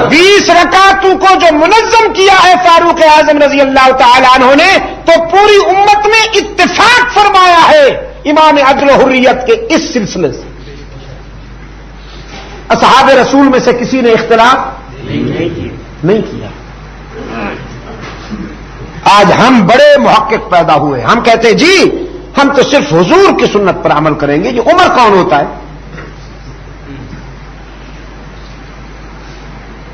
20 رکعتوں کو جو منظم کیا ہے فاروق اعظم رضی اللہ تعالی عنہ نے، تو پوری امت نے اتفاق فرمایا ہے امام عدل و حریت کے اس سلسلے سے. اصحاب رسول میں سے کسی نے اختلاف نہیں کیا. آج ہم بڑے محقق پیدا ہوئے. ہم کہتے جی ہم تو صرف حضور کی سنت پر عمل کریں گے. یہ عمر کون ہوتا ہے؟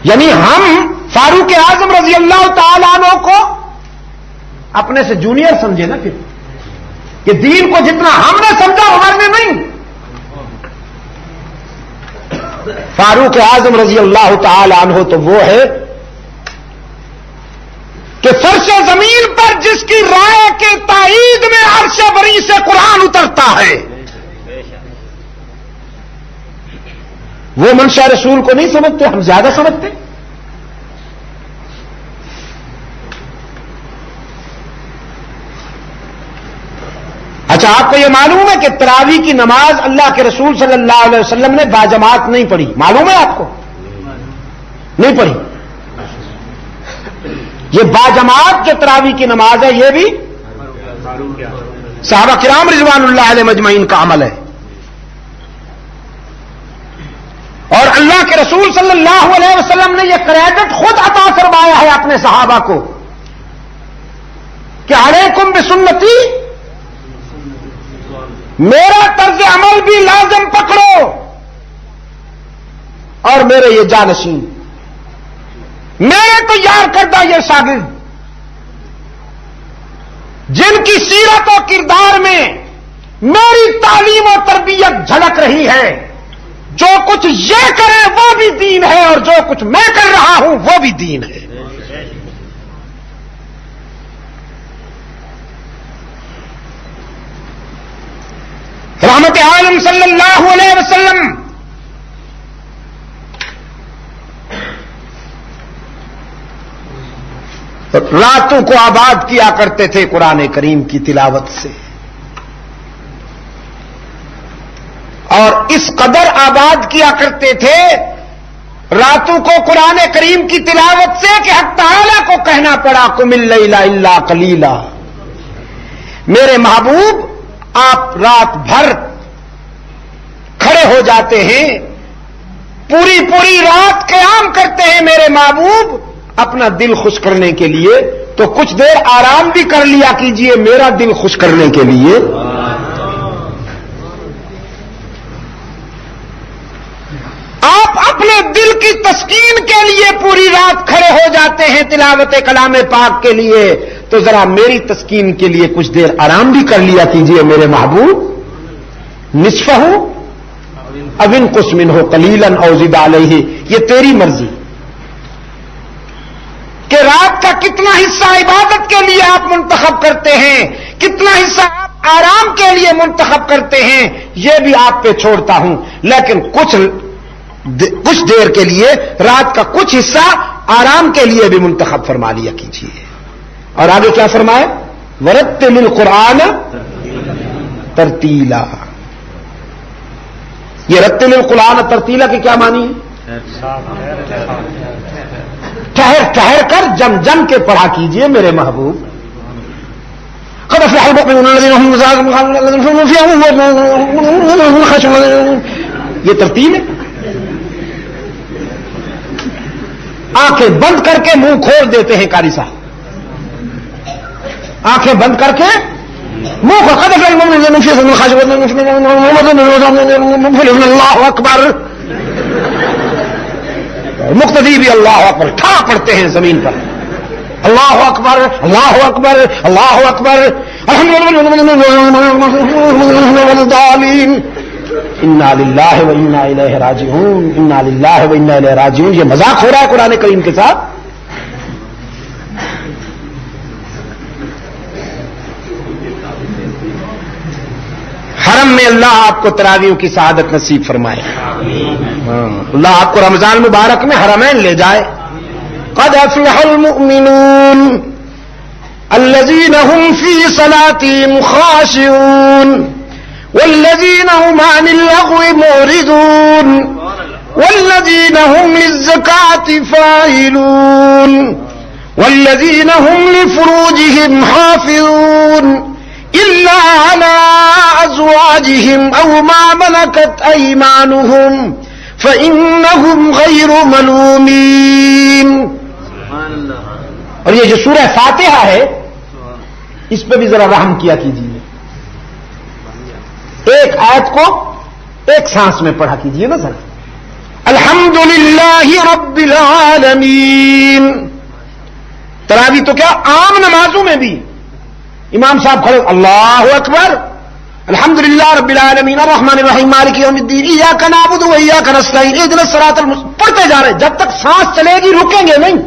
یعنی ہم فاروق اعظم رضی اللہ تعالی عنہ کو اپنے سے جونیئر سمجھے نا. پھر کہ دین کو جتنا ہم نے سمجھا عمر نے نہیں. فاروق اعظم رضی اللہ تعالی عنہ تو وہ ہے کہ فرش زمین پر جس کی رائے کے تائید میں عرش بری سے قرآن اترتا ہے، وہ منشا رسول کو نہیں سمجھتے، ہم زیادہ سمجھتے. اچھا، آپ کو یہ معلوم ہے کہ تراویح کی نماز اللہ کے رسول صلی اللہ علیہ وسلم نے باجماعت نہیں پڑھی؟ معلوم ہے آپ کو؟ نہیں پڑھی. یہ باجماعت جو تراویح کی نماز ہے یہ بھی صحابہ کرام رضوان اللہ علیہ مجمعین کا عمل ہے. اور اللہ کے رسول صلی اللہ علیہ وسلم نے یہ کریڈٹ خود عطا فرمایا ہے اپنے صحابہ کو کہ علیکم بسنتی، میرا طرز عمل بھی لازم پکڑو، اور میرے یہ جانشین، میرے تو یار کردہ یہ شاگرد جن کی سیرت و کردار میں میری تعلیم و تربیت جھلک رہی ہے، جو کچھ یہ کرے وہ بھی دین ہے اور جو کچھ میں کر رہا ہوں وہ بھی دین ہے. رحمت عالم صلی اللہ علیہ وسلم راتوں کو آباد کیا کرتے تھے قرآن کریم کی تلاوت سے، اور اس قدر آباد کیا کرتے تھے راتوں کو قرآن کریم کی تلاوت سے کہ حق تعالیٰ کو کہنا پڑا قم اللیل الا قلیلا، میرے محبوب آپ رات بھر کھڑے ہو جاتے ہیں، پوری پوری رات قیام کرتے ہیں میرے محبوب اپنا دل خوش کرنے کے لیے، تو کچھ دیر آرام بھی کر لیا کیجئے میرا دل خوش کرنے کے لیے. آپ اپنے دل کی تسکین کے لیے پوری رات کھڑے ہو جاتے ہیں تلاوت کلام پاک کے لیے، تو ذرا میری تسکین کے لیے کچھ دیر آرام بھی کر لیا کیجئے میرے محبوب. نصفہ اب انقص منہ قلیلا او زد علیہ، یہ تیری مرضی کہ رات کا کتنا حصہ عبادت کے لیے آپ منتخب کرتے ہیں، کتنا حصہ آپ آرام کے لیے منتخب کرتے ہیں، یہ بھی آپ پہ چھوڑتا ہوں، لیکن کچھ دیر کے لیے رات کا کچھ حصہ آرام کے لیے بھی منتخب فرما لیا کیجیے۔ اور آگے کیا فرمائے؟ ورتل القرآن ترتیلا۔ یہ رتل القرآن ترتیلا کی کیا معنی ہے؟ ٹھہر ٹھہر کر جم جم کے پڑھا کیجیے میرے محبوب۔ قد افلح المؤمنون الذين هم یہ ترتیب ہے۔ آنکھیں بند کر کے منہ کھول دیتے ہیں قاری صاحب، آنکھیں بند کر کے منہ کو قد افلح المؤمنون اللہ اکبر، مقتدی بھی اللہ اکبر ٹھا پڑتے ہیں زمین پر، اللہ اکبر اللہ اکبر اللہ اکبر انا للہ و انا الیہ راجعون، انا للہ و انا الیہ راجعون۔ یہ مذاق ہو رہا ہے قرآن کریم کے ساتھ؟ حرم میں اللہ آپ کو تراویح کی سعادت نصیب فرمائے، اللہ آپ کو رمضان مبارک میں حرمین لے جائے۔ قد افلح المؤمنون الذين هم في صلاتهم خاشعون والذين هم عن اللغو معرضون والذين هم للزكاة فاعلون والذين هم لفروجهم حافظون إلا على أزواجهم أو ما ملكت أيمانهم فإنهم غير ملومين۔ اور یہ جو سورہ فاتحہ ہے اس پہ بھی ذرا رحم کیا کیجیے، ایک آیت کو ایک سانس میں پڑھا کیجیے نا ذرا۔ الحمدللہ رب العالمین۔ تراویح تو کیا عام نمازوں میں بھی امام صاحب کھڑے اللہ اکبر الحمدللہ رب العالمین الرحمن الرحیم مالک یوم الدین ایاک نعبد و ایاک نستعین اہدنا الصراط المستقیم پڑھتے جا رہے، جب تک سانس چلے گی رکیں گے نہیں،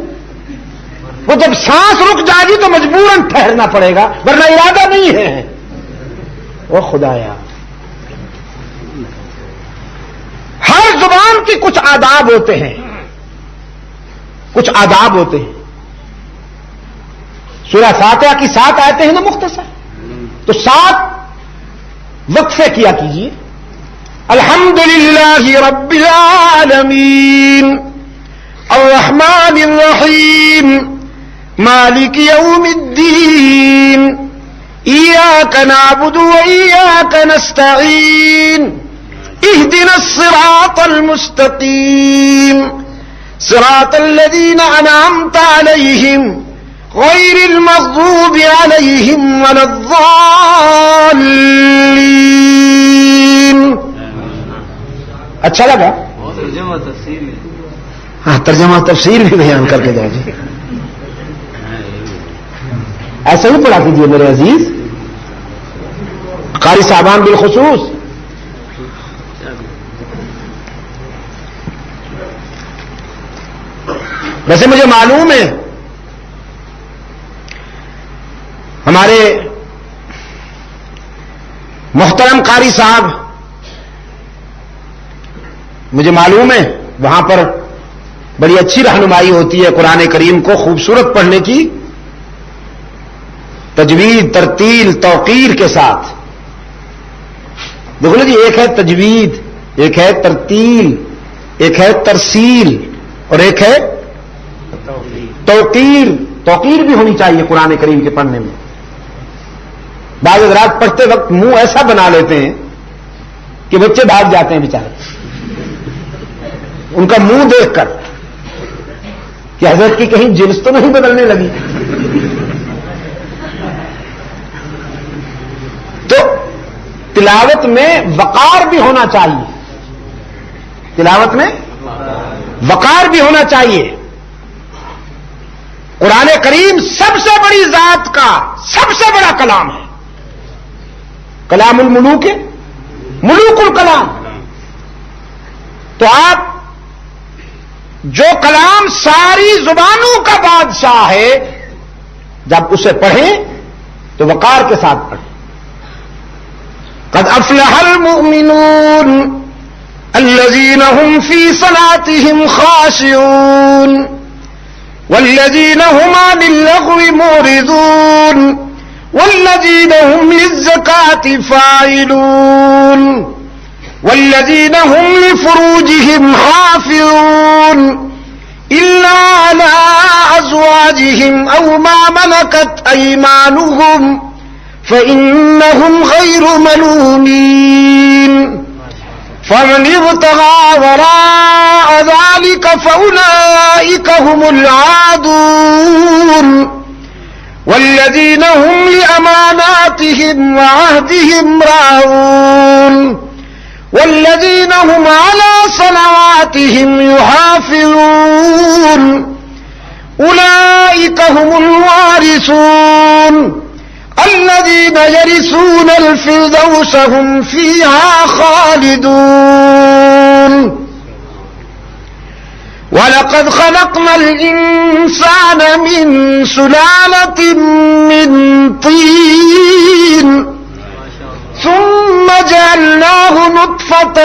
وہ جب سانس رک جائے گی تو مجبوراً ٹھہرنا پڑے گا ورنہ ارادہ نہیں ہے۔ وہ خدایا، ہر زبان کی کچھ آداب ہوتے ہیں، کچھ آداب ہوتے ہیں۔ سورہ فاتحہ کی 7 آیتیں ہیں نا مختصر، تو 7 وقفے کیا کیجیے۔ الحمدللہ رب العالمین الرحمن الرحیم مالک یوم الدین ایاک نعبد و ایاک نستعین اہدنا الصراط المستقیم صراط الذین انعمت علیہم غیر المغضوب علیہم ولا الضالین۔ اچھا لگا؟ ہاں، ترجمہ تفسیر بھی بیان کر کے جاؤ جی، ایسا ہی پڑھا کیجیے میرے عزیز، قاری صاحبان بالخصوص۔ ویسے مجھے معلوم ہے ہمارے محترم قاری صاحب، مجھے معلوم ہے وہاں پر بڑی اچھی رہنمائی ہوتی ہے قرآن کریم کو خوبصورت پڑھنے کی، تجوید، ترتیل، توقیر کے ساتھ۔ دیکھو جی، ایک ہے تجوید، ایک ہے ترتیل، ایک ہے ترسیل، اور ایک ہے توقیر۔ توقیر بھی ہونی چاہیے قرآن کریم کے پڑھنے میں۔ بعض حضرات پڑھتے وقت منہ ایسا بنا لیتے ہیں کہ بچے بھاگ جاتے ہیں بیچارے ان کا منہ دیکھ کر کہ حضرت کی کہیں جنس تو نہیں بدلنے لگی۔ تو تلاوت میں وقار بھی ہونا چاہیے، تلاوت میں وقار بھی ہونا چاہیے۔ قرآن کریم سب سے بڑی ذات کا سب سے بڑا کلام ہے، کلام الملوک، ملوک الکلام۔ تو آپ جو کلام ساری زبانوں کا بادشاہ ہے جب اسے پڑھیں تو وقار کے ساتھ پڑھیں. قد افلح المؤمنون الذين هم في صلاتهم خاشعون والذين هم عن اللغو معرضون والذين هم للزكاة فاعلون والذين هم لفروجهم حافظون إلا على أزواجهم أو ما ملكت أيمانهم فإنهم غير ملومين فمن ابتغى وراء ذلك فأولئك هم العادون والذين هم لأماناتهم وعهدهم راعون والذين هم على صلواتهم يحافظون أولئك هم الوارثون الذين يرثون الفردوس هم فيها خالدون وَلَقَدْ خَلَقْنَا الْإِنسَانَ مِنْ سُلَالَةٍ مِّن طِينٍ ثُمَّ جَعَلْنَاهُ نُطْفَةً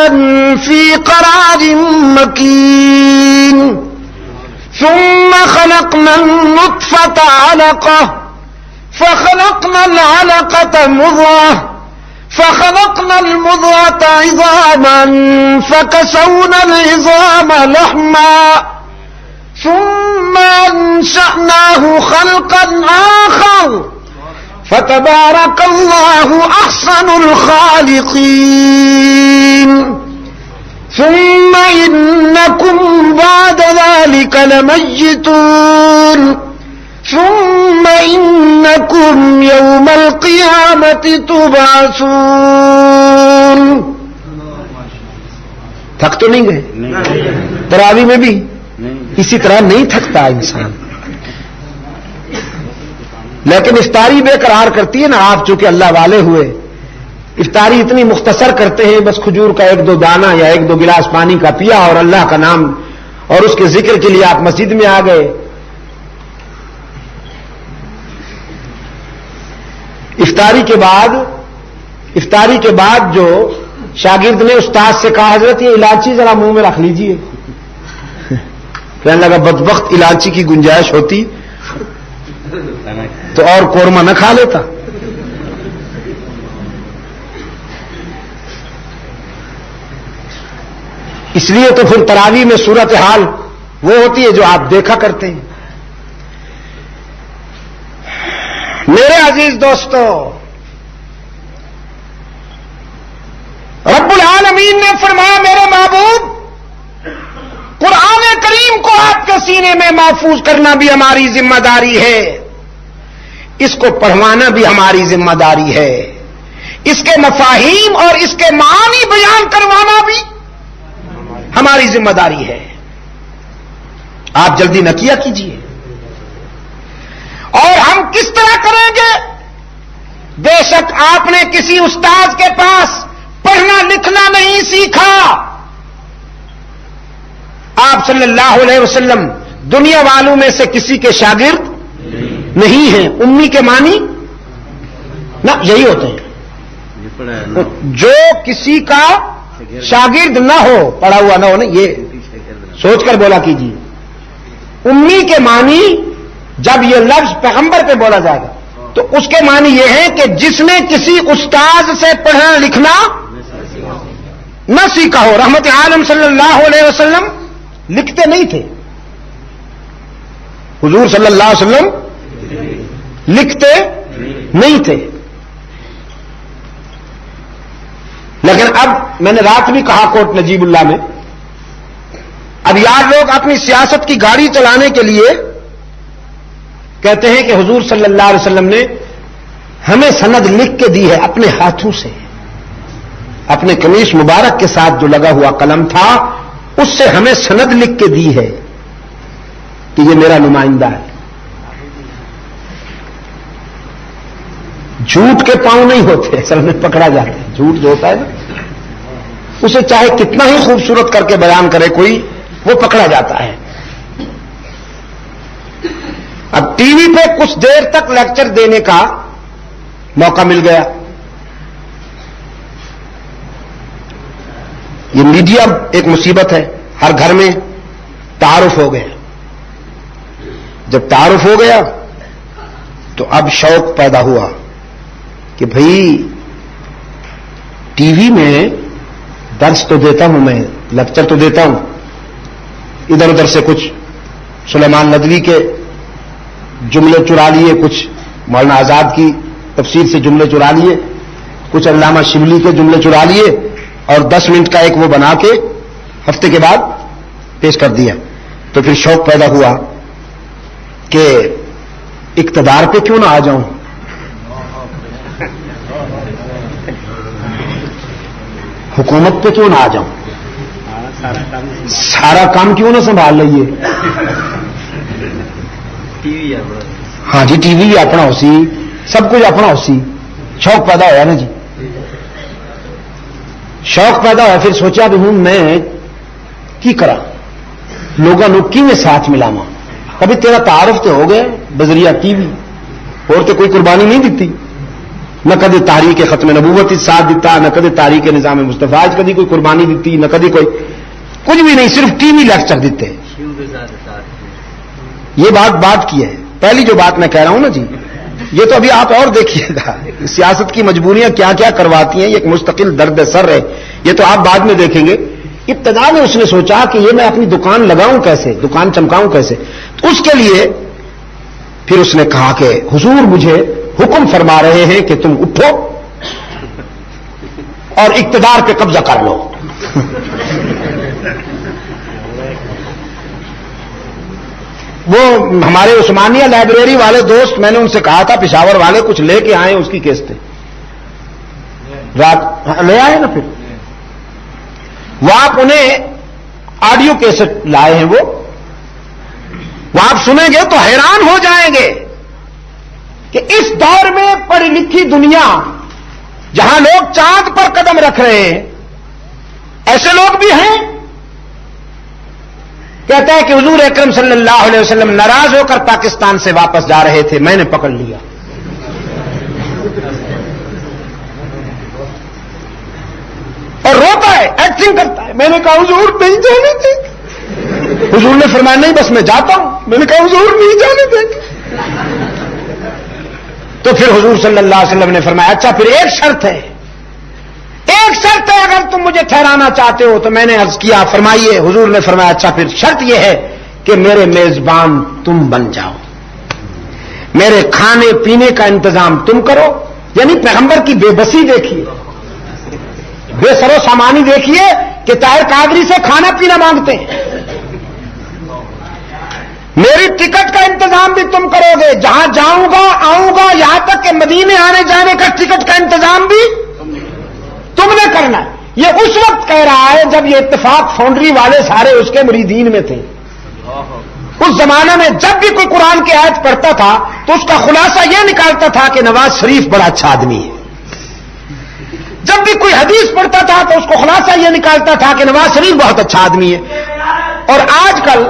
فِي قَرَارٍ مَّكِينٍ ثُمَّ خَلَقْنَا النُّطْفَةَ عَلَقَةً فخلقنا العلقة مضغة فخلقنا المضغة عظاما فكسونا العظام لحما ثم أنشأناه خلقا آخر فتبارك الله أحسن الخالقين ثم إنكم بعد ذلك لميتون ثم إنكم يوم القيامة تبعثون. تھک تو نہیں گئے؟ تراویح میں بھی اسی طرح نہیں تھکتا انسان، لیکن افطاری بے قرار کرتی ہے نا. آپ چونکہ اللہ والے ہوئے افطاری اتنی مختصر کرتے ہیں، بس کھجور کا 1-2 دانہ یا 1-2 گلاس پانی کا پیا اور اللہ کا نام اور اس کے ذکر کے لیے آپ مسجد میں آ گئے. افطاری کے بعد جو شاگرد نے استاد سے کہا حضرت یہ الائچی ذرا منہ میں رکھ لیجئے، کہنے لگا بدبخت الائچی کی گنجائش ہوتی تو اور قورمہ نہ کھا لیتا. اس لیے تو پھر تراویح میں صورتحال وہ ہوتی ہے جو آپ دیکھا کرتے ہیں. میرے عزیز دوستو، رب العالمین نے فرمایا میرے محبوب قرآن کریم کو آپ کے سینے میں محفوظ کرنا بھی ہماری ذمہ داری ہے، اس کو پڑھوانا بھی ہماری ذمہ داری ہے، اس کے مفاہیم اور اس کے معانی بیان کروانا بھی ہماری ذمہ داری ہے. آپ جلدی نہ کیا کیجیے. اور ہم کس طرح کریں گے؟ بے شک آپ نے کسی استاد کے پاس پڑھنا لکھنا نہیں سیکھا. آپ صلی اللہ علیہ وسلم دنیا والوں میں سے کسی کے شاگرد نہیں ہیں. امی کے معنی نہ یہی ہوتے ہیں جو کسی کا شاگرد نہ ہو، پڑھا ہوا نہ ہو نا، یہ سوچ کر بولا کیجیے. امی کے معنی جب یہ لفظ پیغمبر پہ بولا جائے گا تو اس کے معنی یہ ہے کہ جس نے کسی استاد سے پڑھنا لکھنا نہ سیکھا ہو. رحمت عالم صلی اللہ علیہ وسلم لکھتے نہیں تھے. حضور صلی اللہ علیہ وسلم لکھتے نہیں تھے. لیکن اب میں نے رات بھی کہا کوٹ نجیب اللہ میں، اب یار لوگ اپنی سیاست کی گاڑی چلانے کے لیے کہتے ہیں کہ حضور صلی اللہ علیہ وسلم نے ہمیں سند لکھ کے دی ہے اپنے ہاتھوں سے. اپنے قمیص مبارک کے ساتھ جو لگا ہوا قلم تھا اس سے ہمیں سند لکھ کے دی ہے کہ یہ میرا نمائندہ ہے. جھوٹ کے پاؤں نہیں ہوتے، اصل میں پکڑا جاتا ہے. جھوٹ جو ہوتا ہے نا اسے چاہے کتنا ہی خوبصورت کر کے بیان کرے کوئی، وہ پکڑا جاتا ہے۔ اب ٹی وی پہ کچھ دیر تک لیکچر دینے کا موقع مل گیا، یہ میڈیا ایک مصیبت ہے، ہر گھر میں تعارف ہو گیا۔ جب تعارف ہو گیا تو اب شوق پیدا ہوا کہ بھئی ٹی وی میں درس تو دیتا ہوں، میں لیکچر تو دیتا ہوں، ادھر ادھر سے کچھ سلیمان ندوی کے جملے چرا لیے، کچھ مولانا آزاد کی تفسیر سے جملے چرا لیے، کچھ علامہ شبلی کے جملے چرا لیے، اور 10 منٹ کا ایک وہ بنا کے ہفتے کے بعد پیش کر دیا۔ تو پھر شوق پیدا ہوا کہ اقتدار پہ کیوں نہ آ جاؤں، حکومت پہ کیوں نہ آ جاؤں، سارا کام کیوں نہ سنبھال لئیے۔ ہاں جی ٹی وی اپنا ہو سی، سب کچھ اپنا ہو سی، شوق پیدا ہوا نا جی، شوق پیدا ہوا۔ پھر سوچا بھی ہوں میں کی کرا، لوگوں نے کیویں ساتھ ملاواں، کبھی تیرا تعارف تو ہو گئے بذریعہ ٹی وی، اور تو کوئی قربانی نہیں دیتی، نہ کدی تحریک ختم نبوت ساتھ دیتا، نہ کدی تحریک نظام مصطفیٰ کدی کوئی قربانی دیتی، نہ کدی کوئی کچھ بھی نہیں، صرف ٹی وی لیکچر دیتے۔ یہ بات کی ہے، پہلی جو بات میں کہہ رہا ہوں نا جی، یہ تو ابھی آپ اور دیکھیے گا سیاست کی مجبوریاں کیا کیا کرواتی ہیں، یہ ایک مستقل درد سر ہے، یہ تو آپ بعد میں دیکھیں گے۔ ابتدا میں اس نے سوچا کہ یہ میں اپنی دکان لگاؤں کیسے، دکان چمکاؤں کیسے، تو اس کے لیے پھر اس نے کہا کہ حضور مجھے حکم فرما رہے ہیں کہ تم اٹھو اور اقتدار پہ قبضہ کر لو۔ وہ ہمارے عثمانیہ لائبریری والے دوست، میں نے ان سے کہا تھا پشاور والے کچھ لے کے آئے اس کی کیسٹیں، رات لے آئے نا، پھر وہ آپ انہیں آڈیو کیسٹ لائے ہیں، وہ آپ سنیں گے تو حیران ہو جائیں گے کہ اس دور میں پڑھی لکھی دنیا جہاں لوگ چاند پر قدم رکھ رہے ہیں، ایسے لوگ بھی ہیں۔ کہتا ہے کہ حضور اکرم صلی اللہ علیہ وسلم ناراض ہو کر پاکستان سے واپس جا رہے تھے، میں نے پکڑ لیا۔ اور روتا ہے، ایکٹنگ کرتا ہے۔ میں نے کہا حضور نہیں جانے دیں گے، حضور نے فرمایا نہیں بس میں جاتا ہوں۔ میں نے کہا حضور نہیں جانے دیں گے، تو پھر حضور صلی اللہ علیہ وسلم نے فرمایا اچھا پھر ایک شرط ہے، اگر تم مجھے ٹھہرانا چاہتے ہو تو میں نے عرض کیا فرمائیے، حضور نے فرمایا اچھا پھر شرط یہ ہے کہ میرے میزبان تم بن جاؤ، میرے کھانے پینے کا انتظام تم کرو۔ یعنی پیغمبر کی بے بسی دیکھیے، بے سر و سامانی دیکھیے کہ طاہر قادری سے کھانا پینا مانگتے ہیں۔ میری ٹکٹ کا انتظام بھی تم کرو گے، جہاں جاؤں گا آؤں گا، یہاں تک کہ مدینے آنے جانے کا ٹکٹ کا انتظام بھی تم نے کرنا ہے۔ یہ اس وقت کہہ رہا ہے جب یہ اتفاق فاؤنڈری والے سارے اس کے مریدین میں تھے۔ اس زمانے میں جب بھی کوئی قرآن کی آیت پڑھتا تھا تو اس کا خلاصہ یہ نکالتا تھا کہ نواز شریف بڑا اچھا آدمی ہے، جب بھی کوئی حدیث پڑھتا تھا تو اس کو خلاصہ یہ نکالتا تھا کہ نواز شریف بہت اچھا آدمی ہے۔ اور آج کل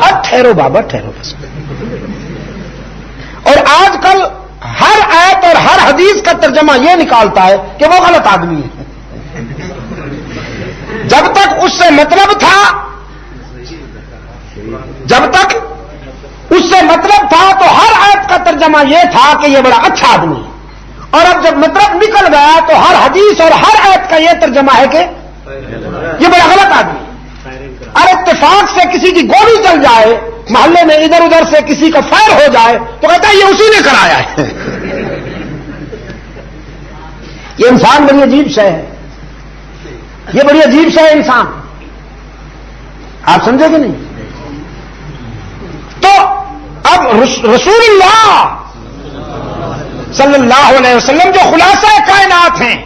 اب ٹھہرو بابا ٹھہرو بس، اور آج کل ہر آیت اور ہر حدیث کا ترجمہ یہ نکالتا ہے کہ وہ غلط آدمی ہے۔ جب تک اس سے مطلب تھا تو ہر آیت کا ترجمہ یہ تھا کہ یہ بڑا اچھا آدمی ہے، اور اب جب مطلب نکل گیا تو ہر حدیث اور ہر آیت کا یہ ترجمہ ہے کہ یہ بڑا غلط آدمی ہے۔ اور اتفاق سے کسی کی گولی چل جائے، محلے میں ادھر ادھر سے کسی کا فائر ہو جائے تو کہتا ہے یہ اسی نے کرایا ہے۔ یہ انسان بڑی عجیب شے ہے، یہ بڑی عجیب شے ہے انسان، آپ سمجھے کہ نہیں؟ تو اب رسول اللہ صلی اللہ علیہ وسلم جو خلاصہ کائنات ہیں،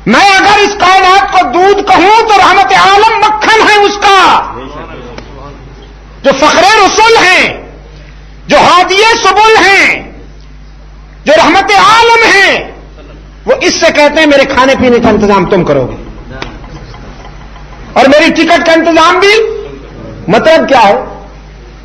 میں اگر اس کائنات کو دودھ کہوں تو رحمت عالم مکھن ہے اس کا، جو فخر رسول ہیں، جو ہادی سبل ہیں، جو رحمت عالم ہیں، وہ اس سے کہتے ہیں میرے کھانے پینے کا انتظام تم کرو گے اور میری ٹکٹ کا انتظام بھی. مطلب کیا ہے؟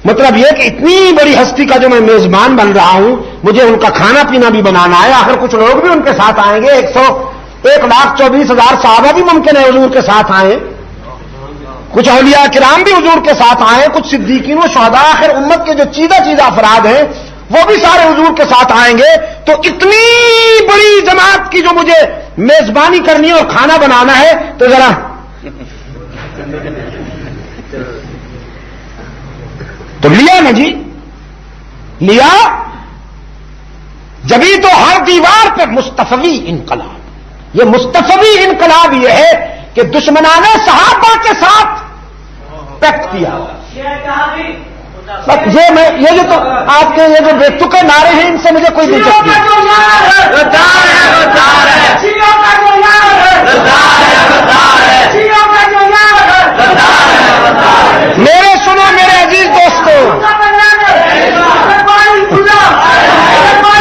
مطلب یہ کہ اتنی بڑی ہستی کا جو میں میزبان بن رہا ہوں مجھے ان کا کھانا پینا بھی بنانا ہے. آخر کچھ لوگ بھی ان کے ساتھ آئیں گے. 1,24,000 صحابہ بھی ممکن ہے حضور کے ساتھ آئیں, کچھ اولیاء کرام بھی حضور کے ساتھ آئیں, کچھ صدیقین و شہداء, آخر امت کے جو چیزہ افراد ہیں وہ بھی سارے حضور کے ساتھ آئیں گے. تو اتنی بڑی جماعت کی جو مجھے میزبانی کرنی ہے اور کھانا بنانا ہے تو ذرا تو لیا نا جی, لیا. جبھی تو ہر دیوار پہ مصطفی انقلاب. یہ مصطفی انقلاب یہ ہے کہ دشمنان صحابہ کے ساتھ پیکٹ کیا. یہ جو تو آپ کے یہ جو بے تکے نعرے ہیں ان سے مجھے کوئی دلچسپی نہیں. میرے سنو میرے عزیز دوستو,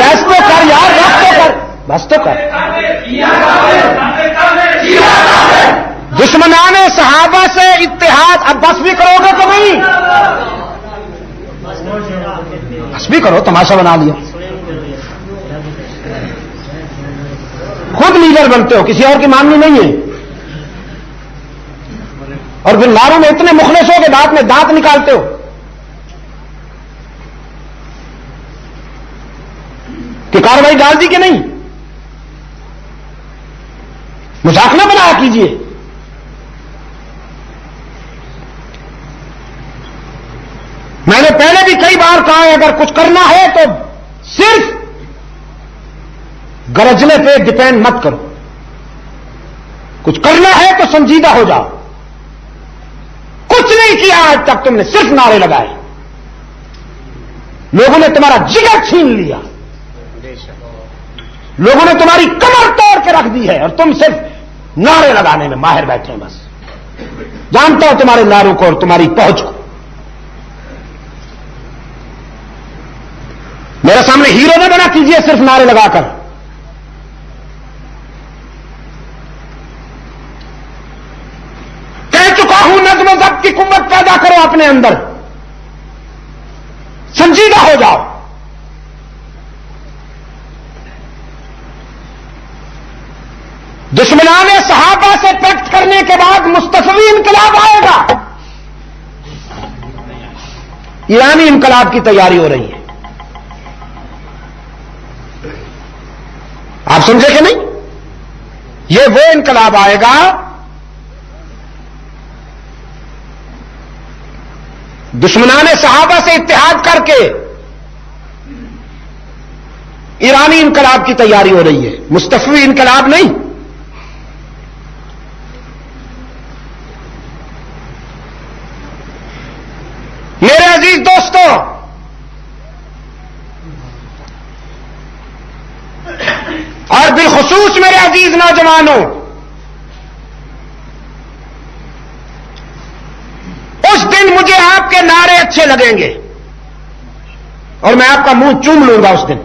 بس تو کر یار, بس تو کر. دشمنان صحابہ سے اتحاد اب بس بھی کرو گے تو نہیں؟ بس بھی کرو, تماشا بنا لیا. خود لیڈر بنتے ہو, کسی اور کی ماننی نہیں ہے. اور پھر ناروں میں اتنے مخلص ہو کے دانت میں دانت نکالتے ہو کہ کارروائی ڈال دی کہ نہیں. مذاق نہ بنایا کیجیے. میں نے پہلے بھی کئی بار کہا ہے اگر کچھ کرنا ہے تو صرف گرجنے پہ ڈپینڈ مت کرو. کچھ کرنا ہے تو سنجیدہ ہو جاؤ. کچھ نہیں کیا آج تک تم نے, صرف نعرے لگائے. لوگوں نے تمہارا جگر چھین لیا, لوگوں نے تمہاری کمر توڑ کے رکھ دی ہے اور تم صرف نعرے لگانے میں ماہر بیٹھے ہیں. بس جانتا ہوں تمہارے نعروں کو اور تمہاری پہنچ کو. میرے سامنے ہیرو نہ بنا کیجیے صرف نعرے لگا کر. کہہ چکا ہوں نظم و ضبط کی قوت پیدا کرو اپنے اندر, سنجیدہ ہو جاؤ. دشمنان صحابہ سے پیکٹ کرنے کے بعد مصطفی انقلاب آئے گا. ایرانی انقلاب کی تیاری ہو رہی ہے. آپ سمجھے کہ نہیں؟ یہ وہ انقلاب آئے گا دشمنان صحابہ سے اتحاد کر کے. ایرانی انقلاب کی تیاری ہو رہی ہے, مصطفی انقلاب نہیں. میرے عزیز دوستو, اور بالخصوص میرے عزیز نوجوانوں, اس دن مجھے آپ کے نعرے اچھے لگیں گے اور میں آپ کا منہ چوم لوں گا اس دن,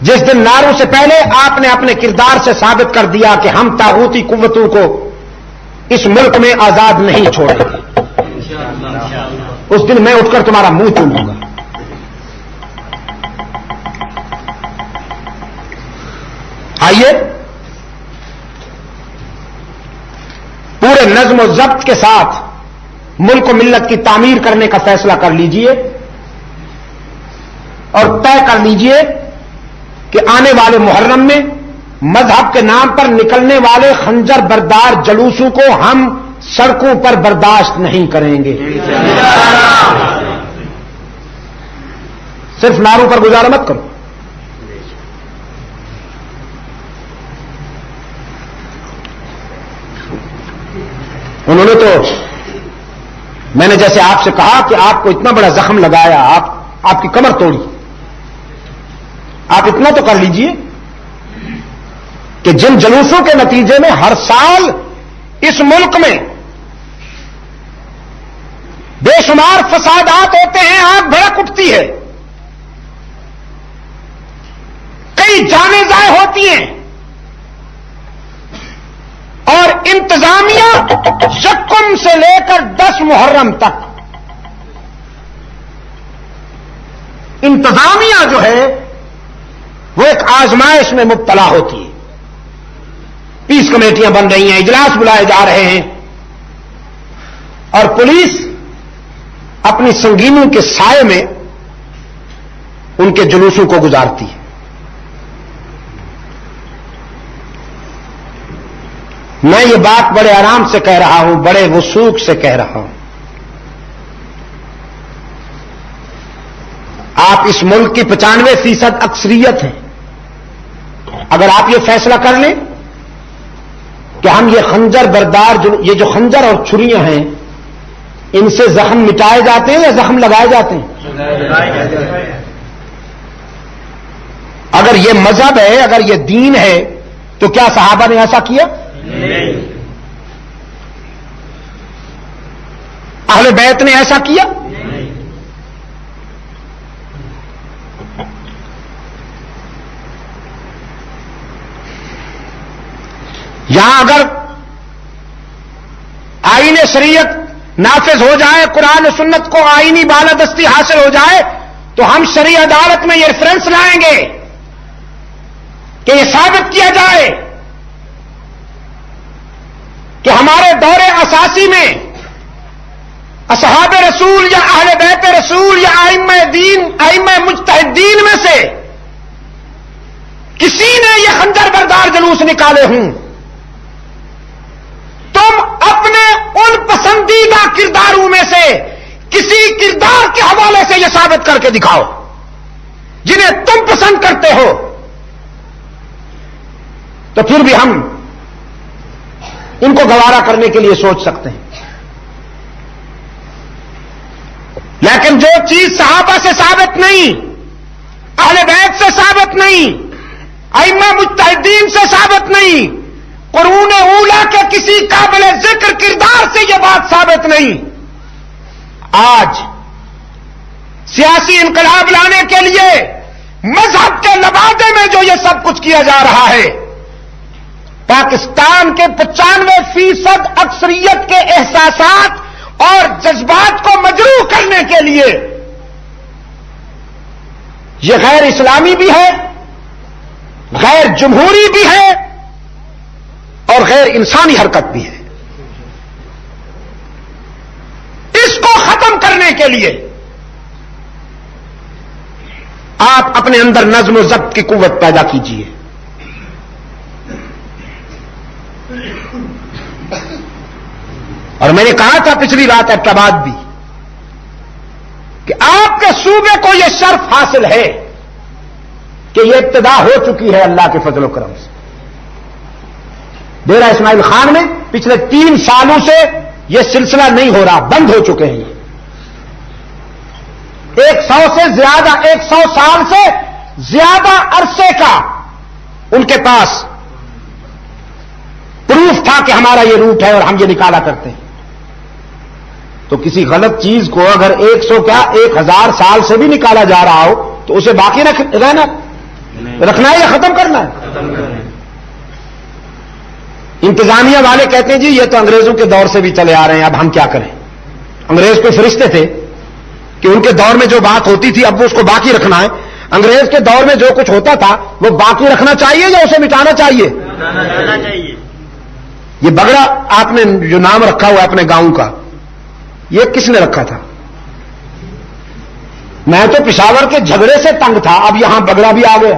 جس دن نعروں سے پہلے آپ نے اپنے کردار سے ثابت کر دیا کہ ہم طاغوتی قوتوں کو اس ملک میں آزاد نہیں چھوڑیں گے. اس دن میں اٹھ کر تمہارا منہ چوموں گا. آئیے پورے نظم و ضبط کے ساتھ ملک و ملت کی تعمیر کرنے کا فیصلہ کر لیجئے اور طے کر لیجئے کہ آنے والے محرم میں مذہب کے نام پر نکلنے والے خنجر بردار جلوسوں کو ہم سڑکوں پر برداشت نہیں کریں گے. صرف نعروں پر گزارا مت کرو. انہوں نے تو میں نے جیسے آپ سے کہا کہ آپ کو اتنا بڑا زخم لگایا, آپ کی کمر توڑی, آپ اتنا تو کر لیجئے کہ جن جلوسوں کے نتیجے میں ہر سال اس ملک میں بے شمار فسادات ہوتے ہیں, آگ بھڑک اٹھتی ہے, کئی کتنی جانیں ضائع ہوتی ہیں، اور انتظامیہ یکم سے لے کر 10 محرم تک انتظامیہ جو ہے وہ ایک آزمائش میں مبتلا ہوتی ہے. پیس کمیٹیاں بن رہی ہیں، اجلاس بلائے جا رہے ہیں، اور پولیس اپنی سنگینیوں کے سائے میں ان کے جلوسوں کو گزارتی ہے. میں یہ بات بڑے آرام سے کہہ رہا ہوں، بڑے وثوق سے کہہ رہا ہوں. آپ اس ملک کی 95% اکثریت ہیں. اگر آپ یہ فیصلہ کر لیں کہ ہم یہ خنجر بردار، یہ جو خنجر اور چھریاں ہیں، ان سے زخم مٹائے جاتے ہیں یا زخم لگائے جاتے ہیں؟ اگر یہ مذہب ہے، اگر یہ دین ہے، تو کیا صحابہ نے ایسا کیا؟ اہل بیت نے ایسا کیا؟ یہاں اگر آئین شریعت نافذ ہو جائے، قرآن و سنت کو آئینی بالادستی حاصل ہو جائے، تو ہم شرعی عدالت میں یہ ریفرنس لائیں گے کہ یہ ثابت کیا جائے کہ ہمارے دور اساسی میں اصحاب رسول یا اہل بیت رسول یا ائمہ دین، ائمہ مجتہدین میں سے کسی نے یہ خنجر بردار جلوس نکالے ہوں. تم اپنے ان پسندیدہ کرداروں میں سے کسی کردار کے حوالے سے یہ ثابت کر کے دکھاؤ جنہیں تم پسند کرتے ہو، تو پھر بھی ہم ان کو گوارا کرنے کے لیے سوچ سکتے ہیں. لیکن جو چیز صحابہ سے ثابت نہیں، اہل بیت سے ثابت نہیں، ائمہ مجتہدین سے ثابت نہیں، قرون اولیٰ کے کسی قابل ذکر کردار سے یہ بات ثابت نہیں، آج سیاسی انقلاب لانے کے لیے مذہب کے لبادے میں جو یہ سب کچھ کیا جا رہا ہے، پاکستان کے 95% اکثریت کے احساسات اور جذبات کو مجروح کرنے کے لیے، یہ غیر اسلامی بھی ہے، غیر جمہوری بھی ہے، اور غیر انسانی حرکت بھی ہے. اس کو ختم کرنے کے لیے آپ اپنے اندر نظم و ضبط کی قوت پیدا کیجیے. اور میں نے کہا تھا پچھلی رات ایبٹاباد بھی کہ آپ کے صوبے کو یہ شرف حاصل ہے کہ یہ ابتدا ہو چکی ہے اللہ کے فضل و کرم سے. ڈیرہ اسماعیل خان میں پچھلے 3 سالوں سے یہ سلسلہ نہیں ہو رہا، بند ہو چکے ہیں. یہ 100 سے زیادہ، 100 سال سے زیادہ عرصے کا ان کے پاس پروف تھا کہ ہمارا یہ روٹ ہے اور ہم یہ نکالا کرتے ہیں. تو کسی غلط چیز کو اگر 100 کیا 1000 سال سے بھی نکالا جا رہا ہو تو اسے باقی رکھنا ہے یا ختم کرنا ہے؟ انتظامیہ والے کہتے ہیں جی یہ تو انگریزوں کے دور سے بھی چلے آ رہے ہیں، اب ہم کیا کریں؟ انگریز کوئی فرشتے تھے کہ ان کے دور میں جو بات ہوتی تھی اب وہ اس کو باقی رکھنا ہے؟ انگریز کے دور میں جو کچھ ہوتا تھا وہ باقی رکھنا چاہیے یا اسے مٹانا چاہیے؟ یہ بگڑا آپ نے جو نام رکھا ہوا اپنے گاؤں کا، یہ کس نے رکھا تھا؟ میں تو پشاور کے جھگڑے سے تنگ تھا، اب یہاں بگڑا بھی آ گیا.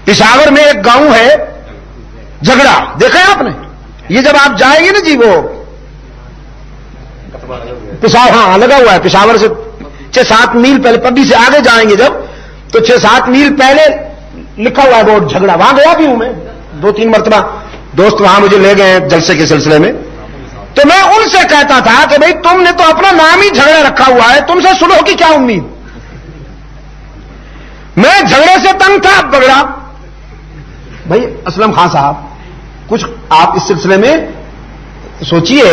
پشاور میں ایک گاؤں ہے جھگڑا، دیکھا ہے آپ نے؟ یہ جب آپ جائیں گے نا جی وہ پشاور، ہاں لگا ہوا ہے، پشاور سے 6-7 میل پہلے پبی سے آگے جائیں گے جب تو 6-7 میل پہلے لکھا ہوا ہے بورڈ جھگڑا. وہاں گیا بھی ہوں میں 2-3 مرتبہ، دوست وہاں مجھے لے گئے جلسے کے سلسلے میں. تو میں ان سے کہتا تھا کہ بھئی تم نے تو اپنا نام ہی جھگڑا رکھا ہوا ہے، تم سے صلح کی کیا امید؟ میں جھگڑے سے تنگ تھا. اب بگڑا بھائی اسلم خان صاحب کچھ آپ اس سلسلے میں سوچئے،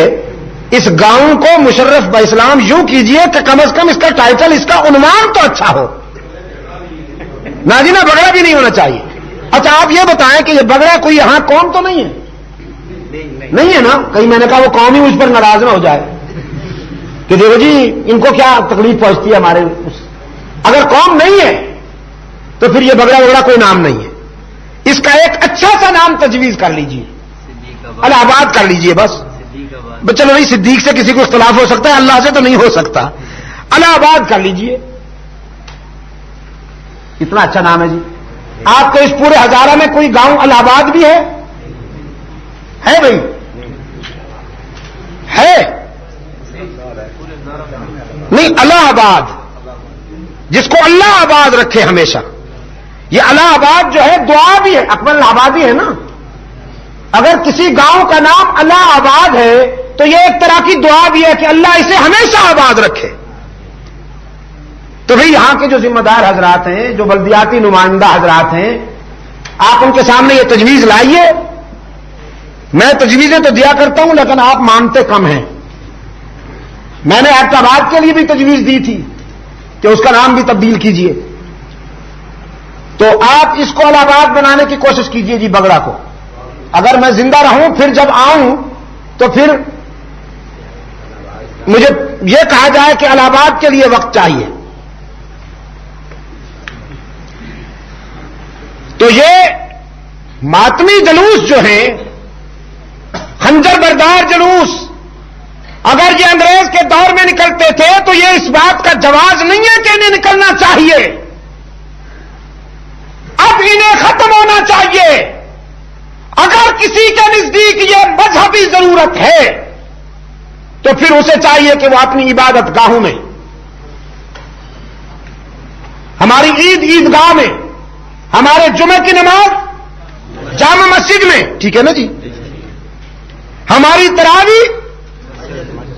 اس گاؤں کو مشرف باسلام یوں کیجئے کہ کم از کم اس کا ٹائٹل، اس کا عنوان تو اچھا ہو. نہ جی نہ بگڑا بھی نہیں ہونا چاہیے. اچھا آپ یہ بتائیں کہ یہ بگڑا کوئی یہاں قوم تو نہیں ہے؟ نہیں ہے نا. کہیں میں نے کہا وہ قوم ہی مجھ پر ناراض نہ ہو جائے کہ دیکھو جی ان کو کیا تکلیف پہنچتی ہے ہمارے. اگر قوم نہیں ہے تو پھر یہ بگڑا وگڑا کوئی نام نہیں ہے. اس کا ایک اچھا سا نام تجویز کر لیجئے, الہ آباد کر لیجئے بس. چلو نہیں, صدیق سے کسی کو اختلاف ہو سکتا ہے, اللہ سے تو نہیں ہو سکتا. الہ آباد کر لیجئے, کتنا اچھا نام ہے جی. آپ کے اس پورے ہزارہ میں کوئی گاؤں الہ آباد بھی ہے بھائی؟ ہے نہیں. الہ آباد, جس کو اللہ آباد رکھے ہمیشہ. یہ الہ آباد جو ہے دعا بھی ہے, اکبر الہ آبادی ہے نا. اگر کسی گاؤں کا نام الہ آباد ہے تو یہ ایک طرح کی دعا بھی ہے کہ اللہ اسے ہمیشہ آباد رکھے. تو بھئی یہاں کے جو ذمہ دار حضرات ہیں, جو بلدیاتی نمائندہ حضرات ہیں, آپ ان کے سامنے یہ تجویز لائیے. میں تجویزیں تو دیا کرتا ہوں لیکن آپ مانتے کم ہیں. میں نے ایبٹ آباد کے لیے بھی تجویز دی تھی کہ اس کا نام بھی تبدیل کیجئے. تو آپ اس کو الہ آباد بنانے کی کوشش کیجئے جی بگڑا کو. اگر میں زندہ رہوں پھر جب آؤں تو پھر مجھے یہ کہا جائے کہ الہ آباد کے لیے وقت چاہیے. تو یہ ماتمی جلوس جو ہیں, خنجر بردار جلوس, اگر یہ انگریز کے دور میں نکلتے تھے تو یہ اس بات کا جواز نہیں ہے کہ انہیں نکلنا چاہیے. اب انہیں ختم ہونا چاہیے. اگر کسی کے نزدیک یہ مذہبی ضرورت ہے تو پھر اسے چاہیے کہ وہ اپنی عبادت گاہوں میں, ہماری عیدگاہ میں, ہمارے جمعے کی نماز جامع مسجد میں, ٹھیک ہے نا جی, ہماری تراویح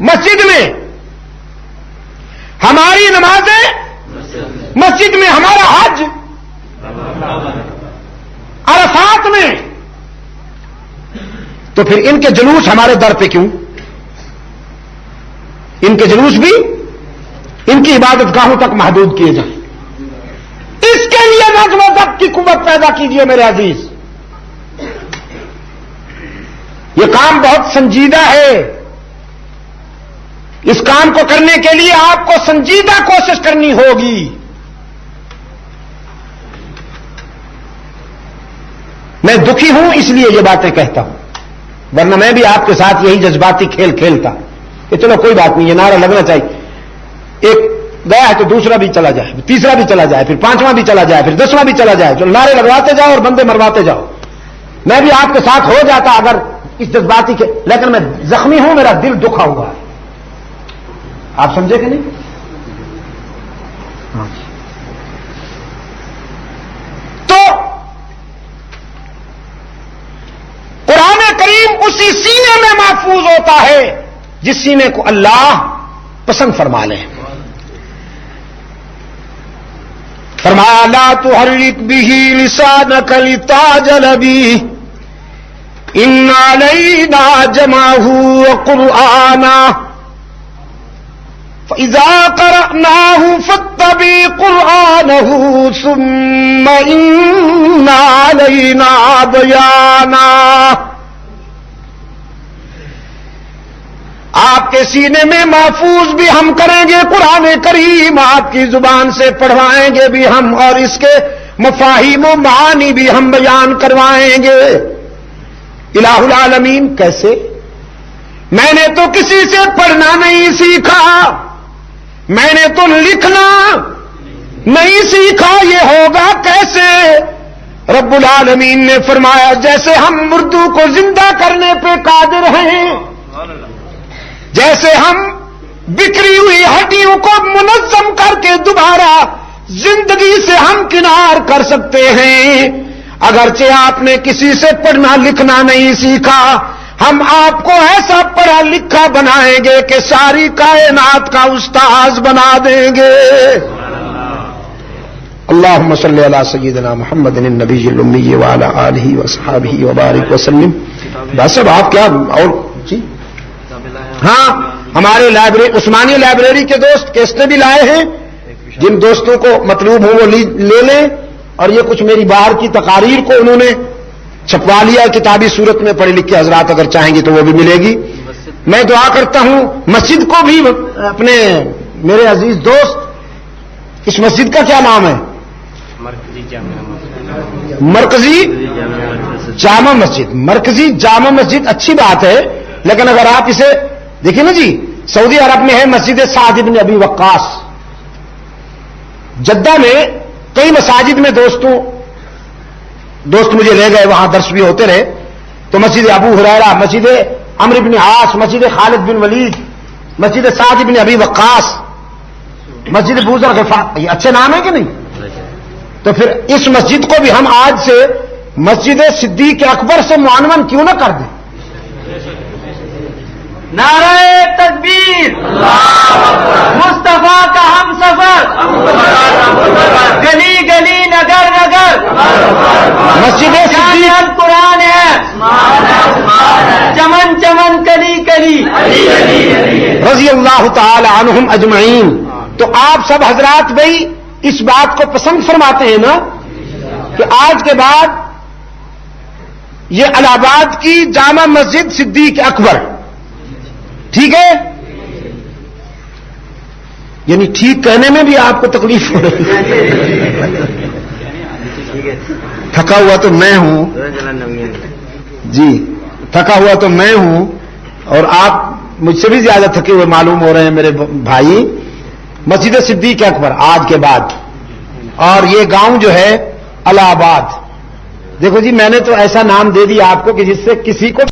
مسجد میں, ہماری نمازیں مسجد میں, ہمارا حج عرفات میں. تو پھر ان کے جلوس ہمارے در پہ کیوں؟ ان کے جلوس بھی ان کی عبادت گاہوں تک محدود کیے جائیں. اس کے لیے نظم و ضبط کی قوت پیدا کیجیے میرے عزیز. یہ کام بہت سنجیدہ ہے. اس کام کو کرنے کے لیے آپ کو سنجیدہ کوشش کرنی ہوگی. میں دکھی ہوں اس لیے یہ باتیں کہتا ہوں, ورنہ میں بھی آپ کے ساتھ یہی جذباتی کھیل کھیلتا کہ چلو کوئی بات نہیں, یہ نعرہ لگنا چاہیے. ایک گیا ہے تو دوسرا بھی چلا جائے, تیسرا بھی چلا جائے, پھر پانچواں بھی چلا جائے, پھر 10واں بھی چلا جائے. جو نعرے لگواتے جاؤ اور بندے مرواتے جاؤ. میں بھی آپ کے ساتھ ہو جاتا اگر اس جذباتی کے, لیکن میں زخمی ہوں, میرا دل دکھا ہوا ہے. آپ سمجھے کہ نہیں؟ تو قرآن کریم اسی سینے میں محفوظ ہوتا ہے جس سینے کو اللہ پسند فرما لے. فرمایا لا تحرک به لسانک لتعجل به ان علینا جمعہ وقرآنہ فإذا قرأناه فاتبع قرآنه ثم إن علينا بيانا. آپ کے سینے میں محفوظ بھی ہم کریں گے قرآن کریم, آپ کی زبان سے پڑھوائیں گے بھی ہم, اور اس کے مفاہیم و معانی بھی ہم بیان کروائیں گے. الہ العالمین کیسے؟ میں نے تو کسی سے پڑھنا نہیں سیکھا, میں نے تو لکھنا نہیں سیکھا, یہ ہوگا کیسے؟ رب العالمین نے فرمایا جیسے ہم مردوں کو زندہ کرنے پہ قادر ہیں, جیسے ہم بکھری ہوئی ہڈیوں کو منظم کر کے دوبارہ زندگی سے ہم کنار کر سکتے ہیں. اگرچہ آپ نے کسی سے پڑھنا لکھنا نہیں سیکھا, ہم آپ کو ایسا پڑھا لکھا بنائیں گے کہ ساری کائنات کا استاذ بنا دیں گے. اللہم صلی علی سیدنا محمد النبی الامی وعلی آلہ وصحبہ وبارک وسلم. بس اب آپ کیا اور جی ہاں, ہمارے لائبریری عثمانی لائبریری کے دوست کیسٹیں بھی لائے ہیں, جن دوستوں کو مطلوب ہو وہ لے لیں, اور یہ کچھ میری باہر کی تقاریر کو انہوں نے چھپوا لیا کتابی صورت میں، پڑھے لکھے حضرات اگر چاہیں گے تو وہ بھی ملے گی. میں دعا کرتا ہوں مسجد کو بھی اپنے میرے عزیز دوست، اس مسجد کا کیا نام ہے؟ مرکزی جامع مسجد. مرکزی جامع مسجد اچھی بات ہے، لیکن اگر آپ اسے دیکھیں نا جی، سعودی عرب میں ہے مسجد سعد بن ابی وقاص. جدہ میں کئی مساجد میں دوست مجھے لے گئے، وہاں درس بھی ہوتے رہے. تو مسجد ابو ہریرہ، مسجد عمرو بن عاص، مسجد خالد بن ولید، مسجد سعد بن ابی وقاص، مسجد ابو ذر غفاری، یہ اچھے نام ہیں کہ نہیں؟ تو پھر اس مسجد کو بھی ہم آج سے مسجد صدیق اکبر سے معنون کیوں نہ کر دیں؟ نعرہ تکبیر، مصطفیٰ کا ہم سفر، گلی گلی نگر نگر مسجد صدیق قرآن ہے، چمن چمن کلی کلی. رضی اللہ تعالی عنہم اجمعین. تو آپ سب حضرات بھائی اس بات کو پسند فرماتے ہیں نا کہ آج کے بعد یہ الہ آباد کی جامع مسجد صدیق اکبر، ٹھیک ہے؟ یعنی ٹھیک کہنے میں بھی آپ کو تکلیف ہو رہی ہے. تھکا ہوا تو میں ہوں جی، تھکا ہوا تو میں ہوں، اور آپ مجھ سے بھی زیادہ تھکے ہوئے معلوم ہو رہے ہیں میرے بھائی. مسجد صدیق اکبر آج کے بعد، اور یہ گاؤں جو ہے الہ آباد. دیکھو جی، میں نے تو ایسا نام دے دیا آپ کو کہ جس سے کسی کو